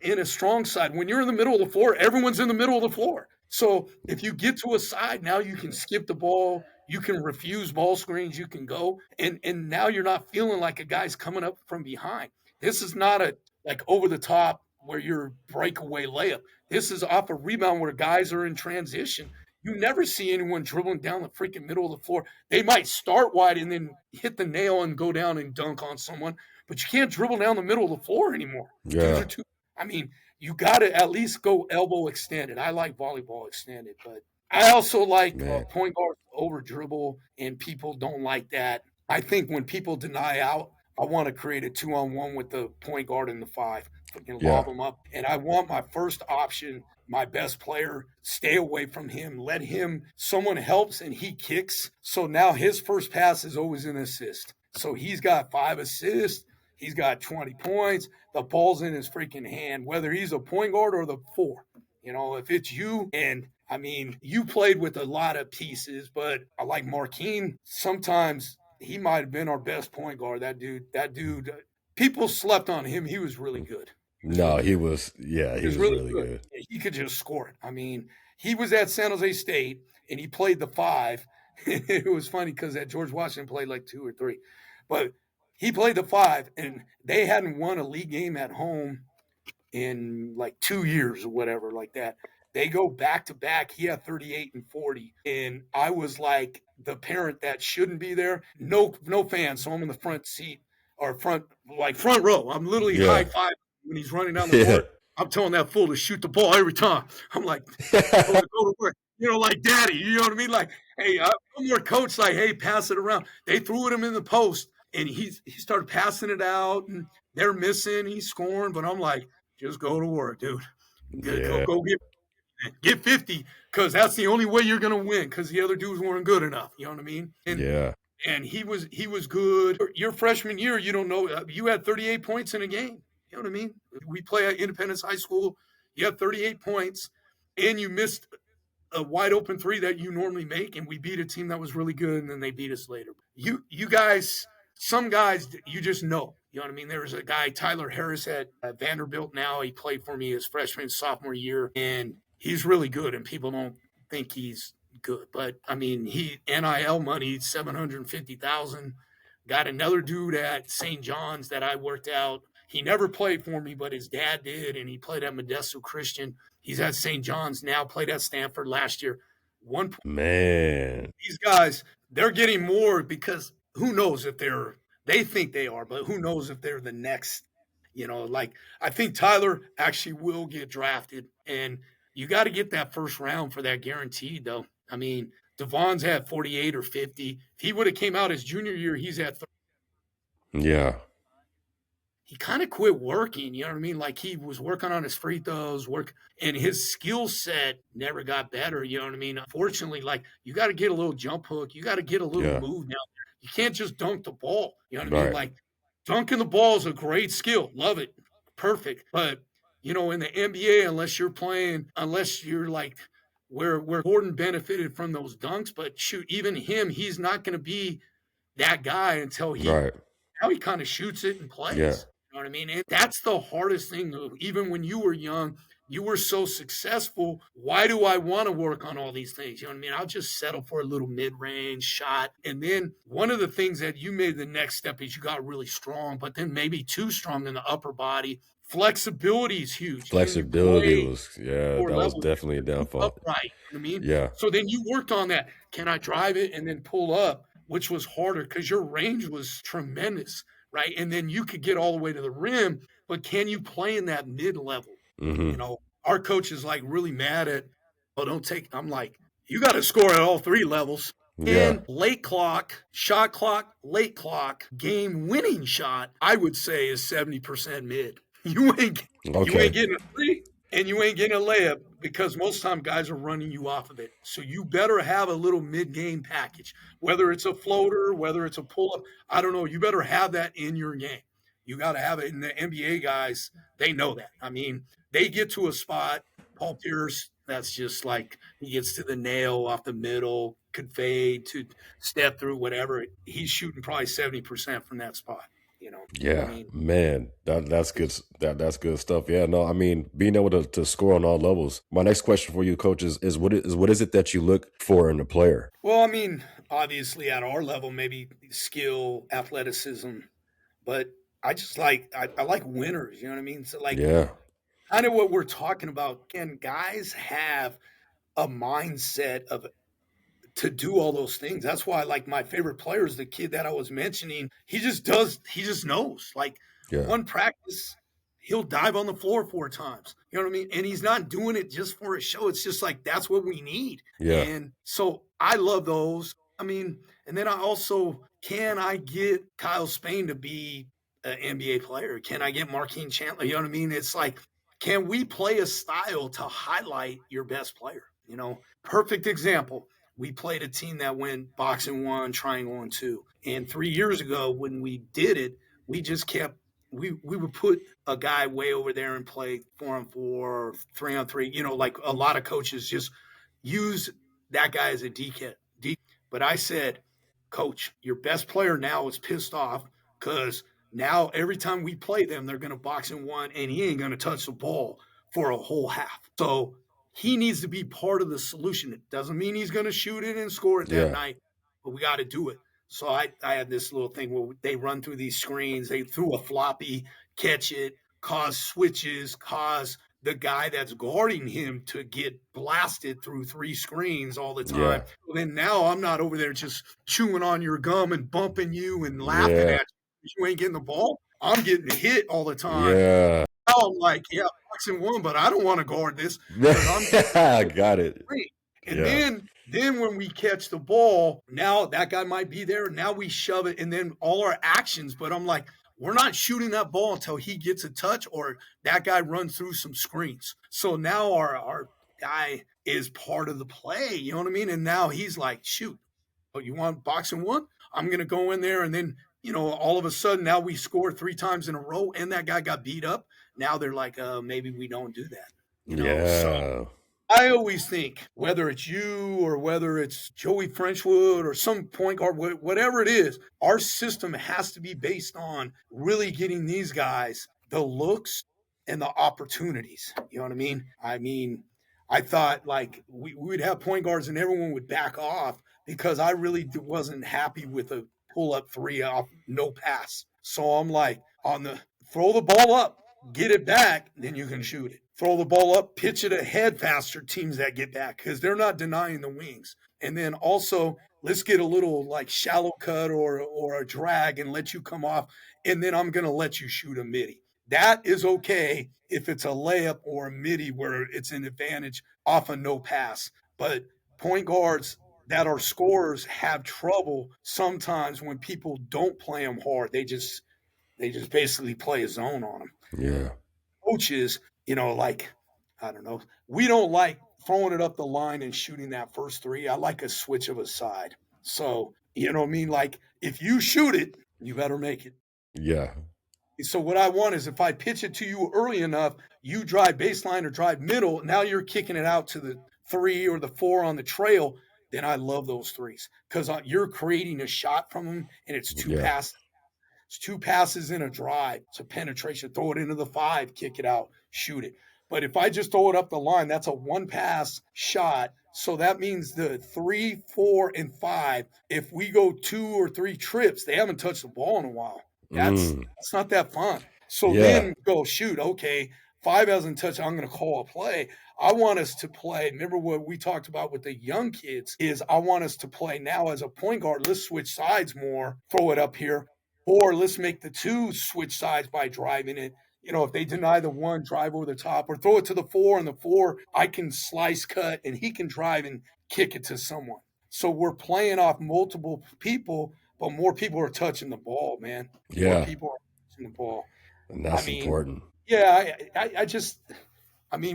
Speaker 2: a strong side. When you're in the middle of the floor, everyone's in the middle of the floor. So if you get to a side, now you can skip the ball, you can refuse ball screens, you can go, and now you're not feeling like a guy's coming up from behind. This is not a like over the top where you're breakaway layup. This is off a rebound where guys are in transition. You never see anyone dribbling down the freaking middle of the floor. They might start wide and then hit the nail and go down and dunk on someone, but you can't dribble down the middle of the floor anymore. Dudes
Speaker 1: yeah,
Speaker 2: are too. I mean, you got to at least go elbow extended. I like volleyball extended, but I also like
Speaker 1: man.
Speaker 2: point guard over dribble, and people don't like that. I think when people deny out, I want to create a 2-on-1 with the point guard and the five, and
Speaker 1: Yeah,
Speaker 2: lob them up. And I want my first option, my best player, stay away from him. Let him, someone helps and he kicks. So now his first pass is always an assist. So he's got 5 assists. He's got 20 points. The ball's in his freaking hand, whether he's a point guard or the four. If it's you, and I mean, you played with a lot of pieces, but I like Marquine. Sometimes he might have been our best point guard. That dude, people slept on him. He was really good. He was
Speaker 1: no,
Speaker 2: really
Speaker 1: he
Speaker 2: good.
Speaker 1: was. Yeah,
Speaker 2: He
Speaker 1: he
Speaker 2: was
Speaker 1: was
Speaker 2: really
Speaker 1: really
Speaker 2: good.
Speaker 1: good.
Speaker 2: He could just score it. I mean, he was at San Jose State and he played the five. It was funny because at George Washington played like two or three, but he played the 5, and they hadn't won a league game at home in like 2 years or whatever like that. They go back to back. He had 38 and 40. And I was like the parent that shouldn't be there. No fans. So I'm in the front seat or front row. I'm literally high
Speaker 1: Yeah.
Speaker 2: five when he's running down the
Speaker 1: Yeah.
Speaker 2: court. I'm telling that fool to shoot the ball every time. I'm like, go to work. Like daddy, you know what I mean? Like, hey, I'm more coach, like, hey, pass it around. They threw it him in the post and he started passing it out and they're missing, he's scoring, but I'm like, just go to work, dude.
Speaker 1: Yeah.
Speaker 2: Go get 50 because that's the only way you're gonna win because the other dudes weren't good enough. You know what I mean?
Speaker 1: Yeah.
Speaker 2: And he was good. Your freshman year, you don't know, you had 38 points in a game. You know what I mean? We play at Independence High School. You had 38 points, and you missed a wide open three that you normally make, and we beat a team that was really good, and then they beat us later. You guys, some guys, you just know. You know what I mean? There was a guy, Tyler Harris, at Vanderbilt now. He played for me his freshman, sophomore year, and he's really good, and people don't think he's good. But, I mean, he NIL money, 750,000. Got another dude at St. John's that I worked out. He never played for me, but his dad did, and he played at Modesto Christian. He's at St. John's now, played at Stanford last year. One
Speaker 1: Man.
Speaker 2: These guys, they're getting more because who knows if they think they are, but who knows if they're the next, like I think Tyler actually will get drafted and you got to get that first round for that guaranteed though. I mean, Devon's had 48 or 50. If he would have came out his junior year, he's at 30.
Speaker 1: Yeah.
Speaker 2: He kind of quit working, you know what I mean? Like he was working on his free throws, and his skill set never got better, you know what I mean? Unfortunately, like you got to get a little jump hook, you got to get a little
Speaker 1: Yeah.
Speaker 2: move down there. You can't just dunk the ball, you know what I mean?
Speaker 1: Right.
Speaker 2: Like dunking the ball is a great skill, love it, perfect. But in the NBA, unless you're like where Gordon benefited from those dunks, but shoot, even him, he's not going to be that guy until
Speaker 1: Right.
Speaker 2: he kind of shoots it and
Speaker 1: Yeah.
Speaker 2: plays. You know what I mean? And that's the hardest thing. Even when you were young, you were so successful. Why do I want to work on all these things? You know what I mean? I'll just settle for a little mid-range shot. And then one of the things that you made the next step is you got really strong, but then maybe too strong in the upper body. Flexibility is huge. Can you
Speaker 1: Flexibility
Speaker 2: play
Speaker 1: was, yeah,
Speaker 2: four
Speaker 1: that was
Speaker 2: levels?
Speaker 1: definitely a
Speaker 2: Can you move
Speaker 1: downfall.
Speaker 2: upright? You know what I mean?
Speaker 1: Yeah.
Speaker 2: So then you worked on that. Can I drive it and then pull up, which was harder because your range was tremendous, right? And then you could get all the way to the rim, but can you play in that mid level?
Speaker 1: Mm-hmm.
Speaker 2: Our coach is like really mad at, oh, don't take, I'm like, you got to score at all three levels.
Speaker 1: Yeah.
Speaker 2: And late clock, shot clock, late clock, game winning shot, I would say is 70% mid. You ain't getting a three and you ain't getting a layup because most time guys are running you off of it. So you better have a little mid-game package, whether it's a floater, whether it's a pull-up. I don't know. You better have that in your game. You got to have it. And the NBA guys, they know that. I mean, they get to a spot. Paul Pierce, that's just like he gets to the nail off the middle, could fade to step through whatever. He's shooting probably 70% from that spot.
Speaker 1: Yeah,
Speaker 2: I mean,
Speaker 1: man, that's good. That's good stuff. Yeah, no, I mean, being able to score on all levels. My next question for you, coach, is what is it that you look for in a player?
Speaker 2: well, I mean, obviously at our level, maybe skill, athleticism, but I just I like winners. You know what I mean? So like
Speaker 1: Yeah,
Speaker 2: kind of what we're talking about. Can guys have a mindset of to do all those things? That's why like my favorite player is the kid that I was mentioning. He just knows. Like
Speaker 1: yeah,
Speaker 2: one practice, he'll dive on the floor 4 times. You know what I mean? And he's not doing it just for a show. It's just like that's what we need.
Speaker 1: yeah,
Speaker 2: And so I love those. I mean, and then can I get Kyle Spain to be an NBA player? Can I get Markeem Chandler? You know what I mean? It's like, can we play a style to highlight your best player? Perfect example. We played a team that went boxing 1, triangle 1, 2. And 3 years ago, when we did it, we just kept we would put a guy way over there and play 4-on-4, 3-on-3. Like a lot of coaches just use that guy as a DK. But I said, Coach, your best player now is pissed off because now every time we play them, they're going to box in 1, and he ain't going to touch the ball for a whole half. So he needs to be part of the solution. It doesn't mean he's going to shoot it and score it that
Speaker 1: yeah,
Speaker 2: night, but we got to do it. So I had this little thing where they run through these screens, they threw a floppy, catch it, cause switches, cause the guy that's guarding him to get blasted through three screens all the time.
Speaker 1: Yeah.
Speaker 2: Well, then now I'm not over there just chewing on your gum and bumping you and laughing
Speaker 1: Yeah.
Speaker 2: at you. You ain't getting the ball. I'm getting hit all the time.
Speaker 1: Yeah.
Speaker 2: Now I'm like, yeah, boxing one, but I don't want to guard this because I'm
Speaker 1: Got it.
Speaker 2: great. And
Speaker 1: Yeah.
Speaker 2: then when we catch the ball, now that guy might be there. Now we shove it, and then all our actions. But I'm like, we're not shooting that ball until he gets a touch or that guy runs through some screens. So now our guy is part of the play. You know what I mean? And now he's like, shoot, oh, you want boxing one? I'm gonna go in there, and then all of a sudden now we scored three times in a row, and that guy got beat up. Now they're like, maybe we don't do that. So
Speaker 1: Yeah.
Speaker 2: I always think whether it's you or whether it's Joey Frenchwood or some point guard, whatever it is, our system has to be based on really getting these guys the looks and the opportunities. You know what I mean? I thought like we would have point guards and everyone would back off because I really wasn't happy with a pull up three off no pass. So I'm like, on the throw the ball up, get it back, then you can shoot it. Throw the ball up, pitch it ahead faster, teams that get back, because they're not denying the wings. And then also, let's get a little like shallow cut or a drag and let you come off. And then I'm going to let you shoot a midi. That is okay if it's a layup or a midi where it's an advantage off a no pass. But point guards that are scorers have trouble sometimes when people don't play them hard. They just basically play a zone on them.
Speaker 1: Yeah.
Speaker 2: Coaches, like, I don't know, we don't like throwing it up the line and shooting that first three. I like a switch of a side. So, you know what I mean? Like, if you shoot it, you better make it.
Speaker 1: Yeah.
Speaker 2: So, what I want is if I pitch it to you early enough, you drive baseline or drive middle. Now you're kicking it out to the three or the four on the trail. Then I love those threes because you're creating a shot from them and it's
Speaker 1: Yeah.
Speaker 2: two passes in a drive. It's a penetration. Throw it into the five, kick it out, shoot it. But if I just throw it up the line, that's a one pass shot. So that means the 3, 4, and 5, if we go 2 or 3 trips, they haven't touched the ball in a while. That's
Speaker 1: Mm.
Speaker 2: that's not that fun. So
Speaker 1: Yeah.
Speaker 2: then go shoot. Okay, 5 hasn't touched. I'm going to call a play. I want us to play. Remember what we talked about with the young kids is I want us to play now as a point guard. Let's switch sides more. Throw it up here. Or let's make the two switch sides by driving it. If they deny the one, drive over the top, or throw it to the four, and the four, I can slice cut, and he can drive and kick it to someone. So we're playing off multiple people, but more people are touching the ball, man. More
Speaker 1: Yeah.
Speaker 2: people are touching the ball.
Speaker 1: And
Speaker 2: I
Speaker 1: that's
Speaker 2: mean,
Speaker 1: important.
Speaker 2: yeah,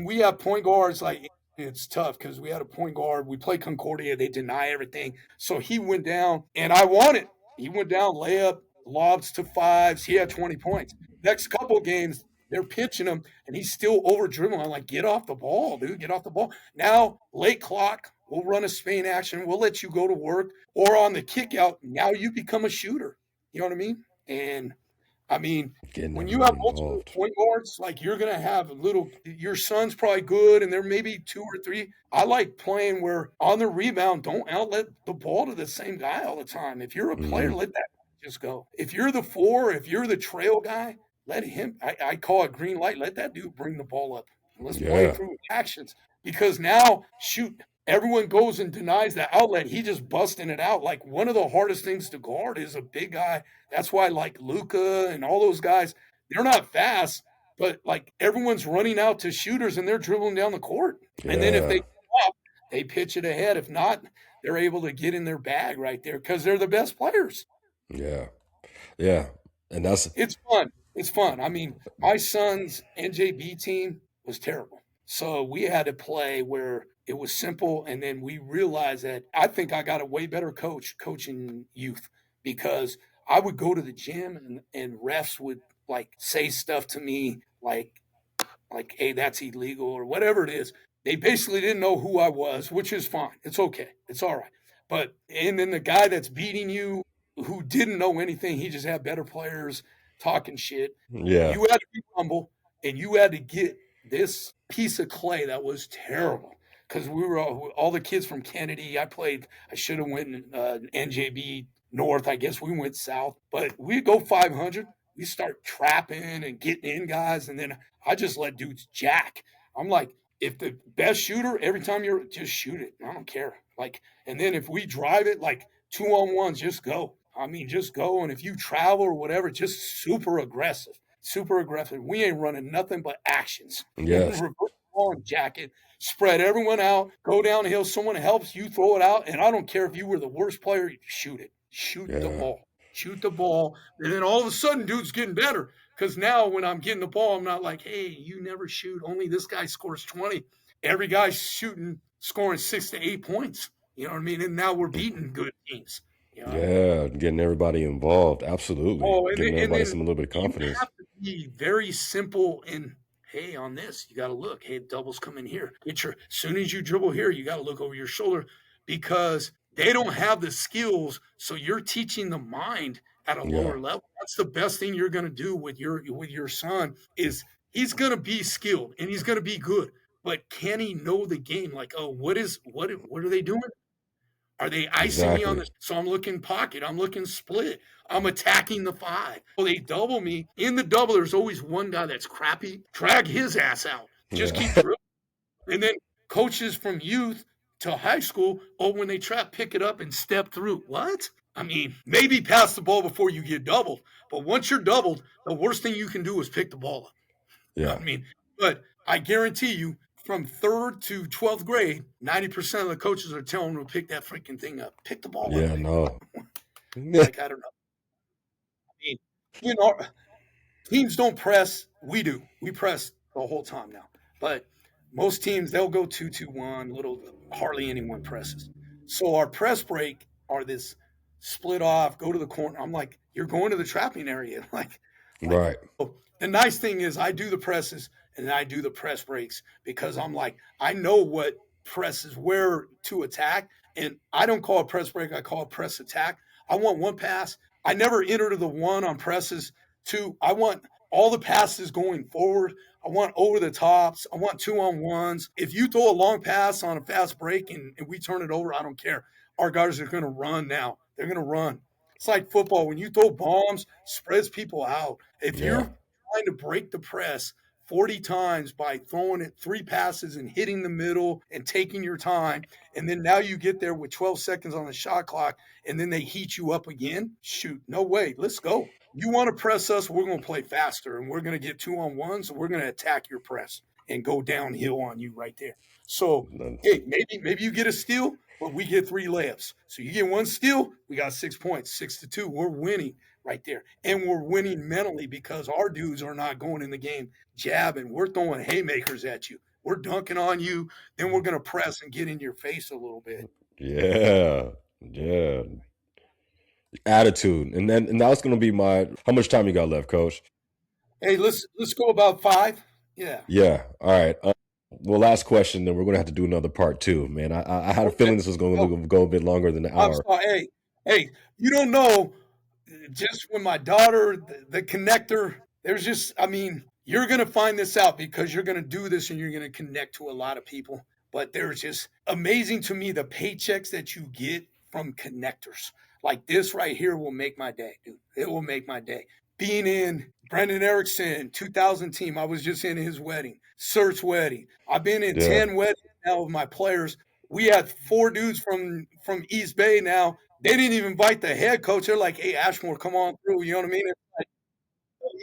Speaker 2: we have point guards like it's tough because we had a point guard. We play Concordia. They deny everything. So he went down, and I won it. He went down, layup, lobs to fives. He had 20 points. Next couple games, they're pitching him, and he's still over dribbling. I'm like, get off the ball, dude. Get off the ball. Now, late clock, we'll run a Spain action. We'll let you go to work. Or on the kick out, now you become a shooter. You know what I mean? And I mean,
Speaker 1: Getting
Speaker 2: when you have
Speaker 1: everyone
Speaker 2: multiple
Speaker 1: involved.
Speaker 2: point guards, like you're gonna have your son's probably good, and there may be two or three. I like playing where on the rebound, don't outlet the ball to the same guy all the time. If you're a player,
Speaker 1: Hmm.
Speaker 2: let that just go. If you're the four, if you're the trail guy, let him. I call it green light. Let that dude bring the ball up. Let's play
Speaker 1: Yeah.
Speaker 2: through actions because now, shoot, everyone goes and denies the outlet. He just busting it out. Like one of the hardest things to guard is a big guy. That's why like Luca and all those guys, they're not fast, but like everyone's running out to shooters and they're dribbling down the court. And then if they
Speaker 1: Yeah.
Speaker 2: come up, they pitch it ahead. If not, they're able to get in their bag right there because they're the best players.
Speaker 1: Yeah. Yeah. And that's
Speaker 2: It's fun. It's fun. I mean, my son's NJB team was terrible. So we had to play where it was simple. And then we realized that I think I got a way better coach coaching youth because I would go to the gym and refs would like say stuff to me like, hey, that's illegal or whatever it is. They basically didn't know who I was, which is fine. It's okay. It's all right. But and then the guy that's beating you who didn't know anything, he just had better players talking shit.
Speaker 1: yeah.
Speaker 2: You had to be humble and you had to get this piece of clay that was terrible. Because we were all the kids from Kennedy. I should have went NJB north. I guess we went south, but we go 500. We start trapping and getting in guys, and then I just let dudes jack. I'm like, if the best shooter, every time you're just shoot it. I don't care. Like, and then if we drive it, like 2-on-1s, just go. I mean, just go. And if you travel or whatever, just super aggressive. Super aggressive. We ain't running nothing but actions. And
Speaker 1: Yes.
Speaker 2: reverse ball and jacket, spread everyone out, go downhill. Someone helps you throw it out. And I don't care if you were the worst player, shoot it. Shoot the
Speaker 1: Yeah.
Speaker 2: ball. Shoot the ball. And then all of a sudden, dude's getting better. Because now when I'm getting the ball, I'm not like, hey, you never shoot. Only this guy scores 20. Every guy's shooting, scoring 6 to 8 points. You know what I mean? And now we're beating good teams. You know?
Speaker 1: Yeah. Getting everybody involved. Absolutely.
Speaker 2: Oh, and then,
Speaker 1: Giving
Speaker 2: and
Speaker 1: everybody
Speaker 2: then
Speaker 1: some a little bit of
Speaker 2: you
Speaker 1: confidence.
Speaker 2: have to be very simple in, hey, on this, you got to look. Hey, doubles come in here. As soon as you dribble here, you got to look over your shoulder because they don't have the skills. So you're teaching the mind at a
Speaker 1: Yeah.
Speaker 2: lower level. That's the best thing you're going to do with your son is he's going to be skilled and he's going to be good. But can he know the game? Like, oh, what are they doing? Are they icing me on
Speaker 1: Exactly.
Speaker 2: the so I'm looking pocket, I'm looking split, I'm attacking the five. Well, they double me. In the double, there's always one guy that's crappy. Drag his ass out. Just keep
Speaker 1: Yeah.
Speaker 2: dribbling. And then coaches from youth to high school, oh, when they trap, pick it up and step through. What? I mean, maybe pass the ball before you get doubled. But once you're doubled, the worst thing you can do is pick the ball up. I
Speaker 1: Yeah.
Speaker 2: mean, but I guarantee you, from third to 12th grade, 90% of the coaches are telling them to pick that freaking thing up. Pick the ball up.
Speaker 1: Yeah. No.
Speaker 2: Like, I don't know. I mean, you know, teams don't press. We do. We press the whole time now. But most teams, they'll go 2-2-1, little, hardly anyone presses. So our press break are this split off, go to the corner. I'm like, you're going to the trapping area. Like,
Speaker 1: Right.
Speaker 2: oh, the nice thing is I do the presses and I do the press breaks because I'm like, I know what presses where to attack. And I don't call it press break, I call it press attack. I want one pass. I never enter to the one on presses. Two, I want all the passes going forward. I want over the tops. I want 2-on-1s. If you throw a long pass on a fast break and we turn it over, I don't care. Our guys are going to run now. They're going to run. It's like football. When you throw bombs, spreads people out. If you're
Speaker 1: Yeah.
Speaker 2: trying to break the press 40 times by throwing it 3 passes and hitting the middle and taking your time, and then now you get there with 12 seconds on the shot clock, and then they heat you up again, shoot, no way. Let's go. You want to press us, we're going to play faster, and we're going to get 2-on-1s, and we're going to attack your press and go downhill on you right there. So, hey, maybe you get a steal, but we get 3 layups. So you get one steal, we got 6 points, 6-2. We're winning right there. And we're winning mentally because our dudes are not going in the game jabbing. We're throwing haymakers at you. We're dunking on you. Then we're going to press and get in your face a little bit.
Speaker 1: Yeah. Yeah. Attitude. And that was gonna be my how much time you got left, coach?
Speaker 2: Hey, let's go about 5. Yeah.
Speaker 1: Yeah. All right. Well, last question, then we're gonna have to do another part two, man. I had a
Speaker 2: Okay.
Speaker 1: feeling this was gonna
Speaker 2: Oh,
Speaker 1: go a bit longer than an
Speaker 2: I'm
Speaker 1: hour.
Speaker 2: sorry. Hey, you don't know. Just when my daughter, the connector, there's just, I mean, you're going to find this out because you're going to do this and you're going to connect to a lot of people. But there's just amazing to me the paychecks that you get from connectors. Like this right here will make my day, dude. It will make my day. Being in Brendan Erickson, 2000 team, I was just in his wedding, Sert's wedding. I've been in
Speaker 1: Yeah.
Speaker 2: 10 weddings now with my players. We had 4 dudes from East Bay now. They didn't even invite the head coach. They're like, "Hey, Ashmore, come on through." You know what I mean? It's like,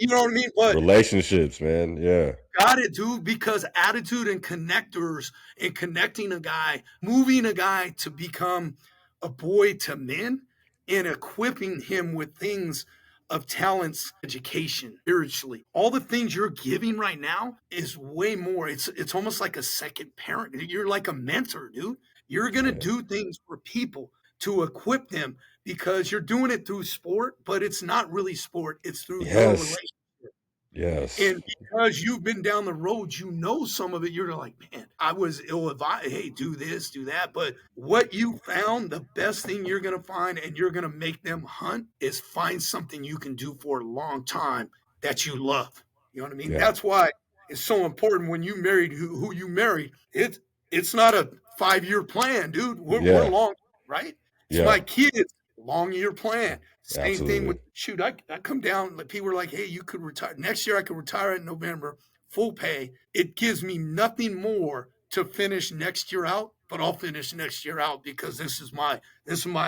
Speaker 2: you know what I mean? But
Speaker 1: Relationships, man. Yeah.
Speaker 2: got it, dude, because attitude and connectors and connecting a guy, moving a guy to become a boy to men and equipping him with things of talents, education, spiritually. All the things you're giving right now is way more. It's almost like a second parent. You're like a mentor, dude. You're gonna
Speaker 1: Yeah.
Speaker 2: do things for people to equip them because you're doing it through sport, but it's not really sport. It's through your
Speaker 1: Yes.
Speaker 2: relationship.
Speaker 1: Yes.
Speaker 2: And because you've been down the road, you know some of it. You're like, man, I was ill advised. Hey, do this, do that. But what you found, the best thing you're going to find, and you're going to make them hunt, is find something you can do for a long time that you love. You know what I mean?
Speaker 1: Yeah.
Speaker 2: That's why it's so important when you married who you married. It's not a 5-year plan, dude. We're
Speaker 1: Yeah.
Speaker 2: long, right? It's
Speaker 1: Yeah.
Speaker 2: my kids. long year plan. Same thing with
Speaker 1: Absolutely.
Speaker 2: shoot. I come down, like people are like, hey, you could retire next year. I could retire in November, full pay. It gives me nothing more to finish next year out, but I'll finish next year out because this is my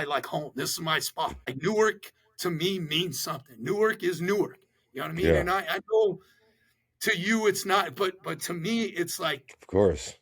Speaker 2: like home. This is my spot. Like Newark to me means something. Newark is Newark. You know what I mean?
Speaker 1: Yeah,
Speaker 2: And I know to you it's not, but to me it's like
Speaker 1: of course.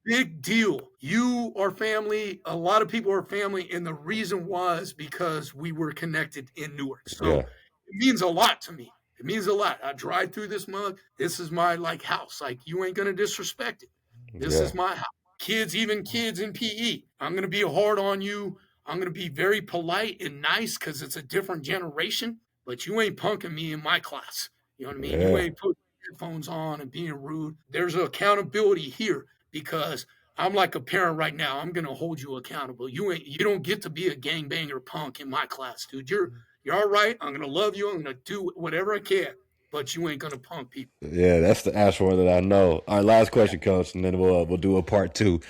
Speaker 2: big deal. You are family. A lot of people are family, and the reason was because we were connected in Newark. So
Speaker 1: Yeah,
Speaker 2: it means a lot to me. It means a lot. I drive through this mug. This is my like house. Like you ain't gonna disrespect it. This
Speaker 1: yeah,
Speaker 2: is my house. Kids, even kids in PE. I'm gonna be hard on you. I'm gonna be very polite and nice because it's a different generation. But you ain't punking me in my class. You know what I mean? You
Speaker 1: yeah,
Speaker 2: ain't putting headphones on and being rude. There's accountability here because I'm like a parent right now. I'm gonna hold you accountable. You don't get to be a gangbanger punk in my class, dude. You're all right. I'm gonna love you. I'm gonna do whatever I can, but you ain't gonna punk people.
Speaker 1: yeah. That's the Ashmore that I know. All right, last question, coach, and then we'll do a part two.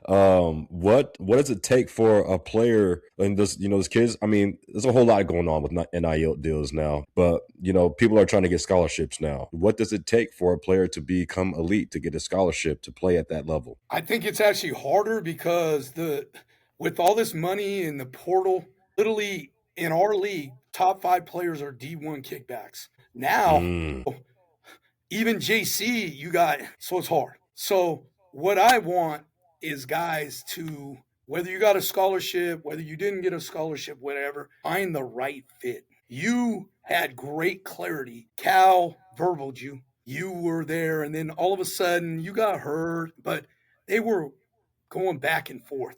Speaker 1: What does it take for a player and this kids? I mean, there's a whole lot going on with NIL deals now, but people are trying to get scholarships now. What does it take for a player to become elite to get a scholarship to play at that level?
Speaker 2: I think it's actually harder because the with all this money in the portal, literally in our league, top 5 players are D1 kickbacks. Now,
Speaker 1: Mm,
Speaker 2: even JC, you got so it's hard. So what I want is guys to whether you got a scholarship, whether you didn't get a scholarship, whatever, find the right fit. You had great clarity. Cal verbaled you. You were there, and then all of a sudden you got hurt, but they were going back and forth.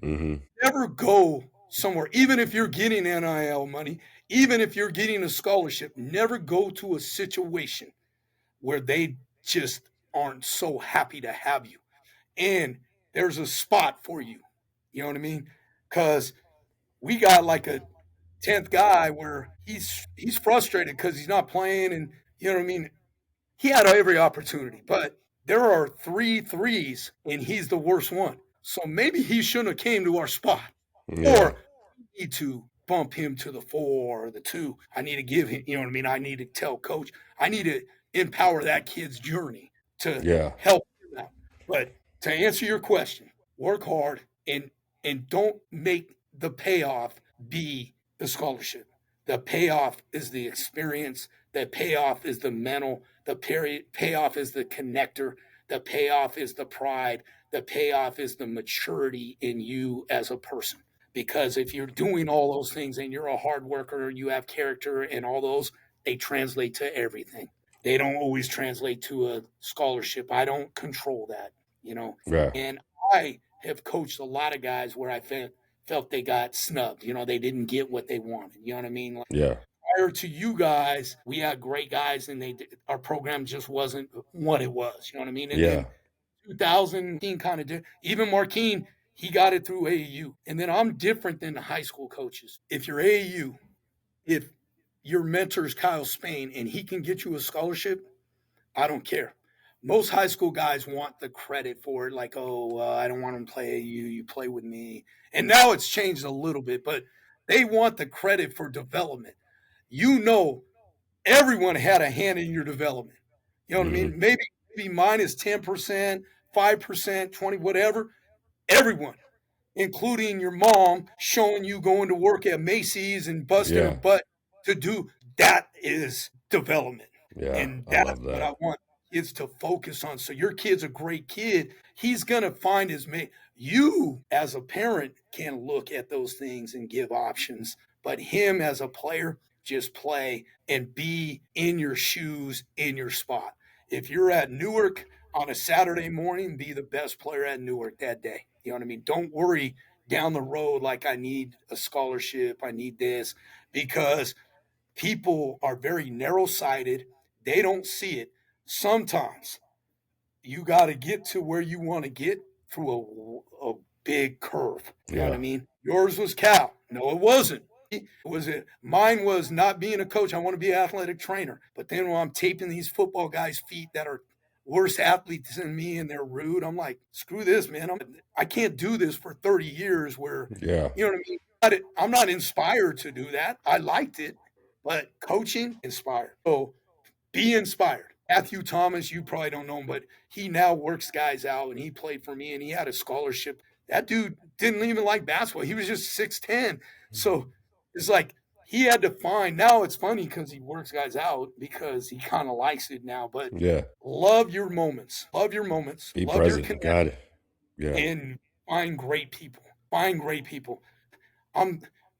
Speaker 1: mm-hmm.
Speaker 2: Never go somewhere, even if you're getting NIL money, even if you're getting a scholarship, never go to a situation where they just aren't so happy to have you. And there's a spot for you. You know what I mean? Because we got like a 10th guy where he's frustrated because he's not playing, and you know what I mean. He had every opportunity, but there are 3 threes, and he's the worst one. So maybe he shouldn't have came to our spot,
Speaker 1: Yeah,
Speaker 2: or need to bump him to the 4 or the 2. I need to give him, you know what I mean? I need to tell coach, I need to empower that kid's journey to
Speaker 1: yeah,
Speaker 2: help him out. But to answer your question, work hard and don't make the payoff be the scholarship. The payoff is the experience. The payoff is the mental. The payoff is the connector. The payoff is the pride. The payoff is the maturity in you as a person. Because if you're doing all those things and you're a hard worker, you have character and all those, they translate to everything. They don't always translate to a scholarship. I don't control that, you know.
Speaker 1: yeah,
Speaker 2: And I have coached a lot of guys where I felt they got snubbed. You know, they didn't get what they wanted. You know what I mean? Like,
Speaker 1: yeah,
Speaker 2: prior to you guys, we had great guys, and our program just wasn't what it was. You know what I mean? And
Speaker 1: yeah,
Speaker 2: then 2000 kind of did. Even Marquine, he got it through AAU. And then I'm different than the high school coaches. If you're AAU, if your mentor is Kyle Spain and he can get you a scholarship, I don't care. Most high school guys want the credit for it, like, oh, I don't want to play you, you play with me. And now it's changed a little bit, but they want the credit for development. You know, everyone had a hand in your development. You know what I
Speaker 1: mm-hmm.
Speaker 2: mean? Maybe mine is 10%, 5%, 20, whatever. Everyone, including your mom, showing you going to work at Macy's and busting her
Speaker 1: Yeah,
Speaker 2: butt to do that is development.
Speaker 1: yeah.
Speaker 2: And
Speaker 1: I
Speaker 2: that's
Speaker 1: love
Speaker 2: what
Speaker 1: that.
Speaker 2: I want kids to focus on. So your kid's a great kid. He's going to find his mate. You, as a parent, can look at those things and give options. But him as a player, just play and be in your shoes, in your spot. If you're at Newark on a Saturday morning, be the best player at Newark that day. You know what I mean? Don't worry down the road like I need a scholarship, I need this, because people are very narrow sighted. They don't see it. Sometimes you got to get to where you want to get through a big curve. You know what I
Speaker 1: Yeah,
Speaker 2: mean? Yours was Cal. No, it wasn't. Mine was not being a coach. I want to be an athletic trainer. But then when I'm taping these football guys' feet that are worse athletes than me and they're rude. I'm like, screw this, man. I can't do this for 30 years where,
Speaker 1: Yeah.
Speaker 2: you know what I mean? I'm not inspired to do that. I liked it, but coaching inspired. So be inspired. Matthew Thomas, you probably don't know him, but he now works guys out and he played for me and he had a scholarship. That dude didn't even like basketball. He was just 6'10. So it's like he had to find. Now it's funny because he works guys out because he kind of likes it now. But
Speaker 1: Yeah.
Speaker 2: love your moments. Love your moments.
Speaker 1: Be
Speaker 2: Love your
Speaker 1: present.
Speaker 2: connection.
Speaker 1: Got it. Yeah.
Speaker 2: And find great people. Find great people.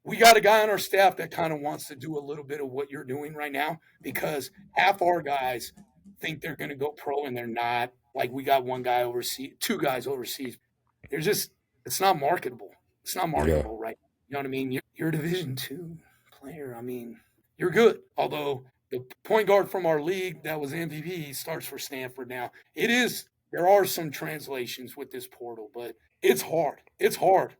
Speaker 2: We got a guy on our staff that kind of wants to do a little bit of what you're doing right now because half our guys think they're going to go pro and they're not. Like we got one guy overseas, two guys overseas. They're just, it's not marketable. It's not marketable, right? You know what I mean? You're a Division II player. I mean, you're good. Although the point guard from our league that was MVP starts for Stanford now. There are some translations with this portal, but it's hard. It's hard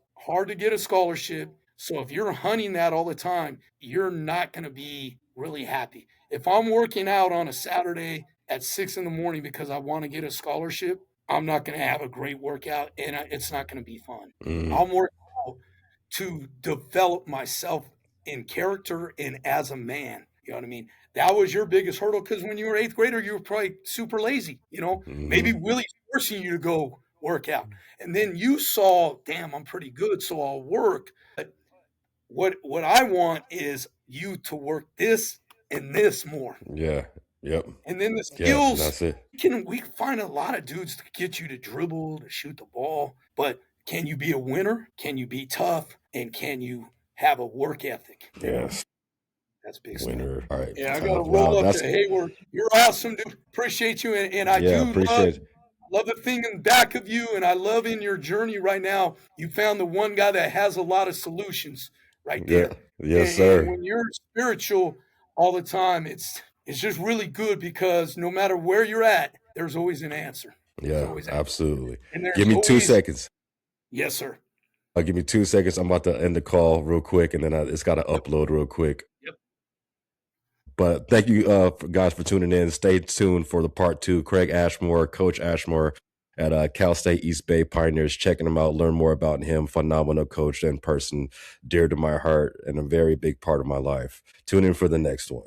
Speaker 2: to get a scholarship. So if you're hunting that all the time, you're not going to be really happy. If I'm working out on a Saturday at 6 a.m. because I want to get a scholarship, I'm not going to have a great workout and it's not going to be fun. I'm working out to develop myself in character and as a man. You know what I mean? That was your biggest hurdle because when you were 8th grader, you were probably super lazy. You know, maybe Willie's forcing you to go work out. And then you saw, damn, I'm pretty good, so I'll work. But what I want is you to work this and this more.
Speaker 1: Yeah. Yep.
Speaker 2: And then the skills,
Speaker 1: that's it.
Speaker 2: we can find a lot of dudes to get you to dribble, to shoot the ball. But can you be a winner? Can you be tough? And can you have a work ethic?
Speaker 1: Yes.
Speaker 2: That's big
Speaker 1: Winner. All right.
Speaker 2: Yeah, I got to roll up to Hayward. You're awesome, dude. Appreciate you. And I love the thing in the back of you, and I love in your journey right now. You found the one guy that has a lot of solutions right there.
Speaker 1: Yeah. Yes, sir.
Speaker 2: And when you're spiritual all the time, it's just really good because no matter where you're at, there's always an answer.
Speaker 1: Yeah, absolutely.
Speaker 2: And
Speaker 1: give me 2 seconds.
Speaker 2: Yes, sir.
Speaker 1: Give me 2 seconds. I'm about to end the call real quick, and then it's got to upload real quick.
Speaker 2: Yep.
Speaker 1: But thank you guys for tuning in. Stay tuned for the part 2. Craig Ashmore, Coach Ashmore at Cal State East Bay Pioneers. Checking him out, learn more about him. Phenomenal coach and person, dear to my heart, and a very big part of my life. Tune in for the next one.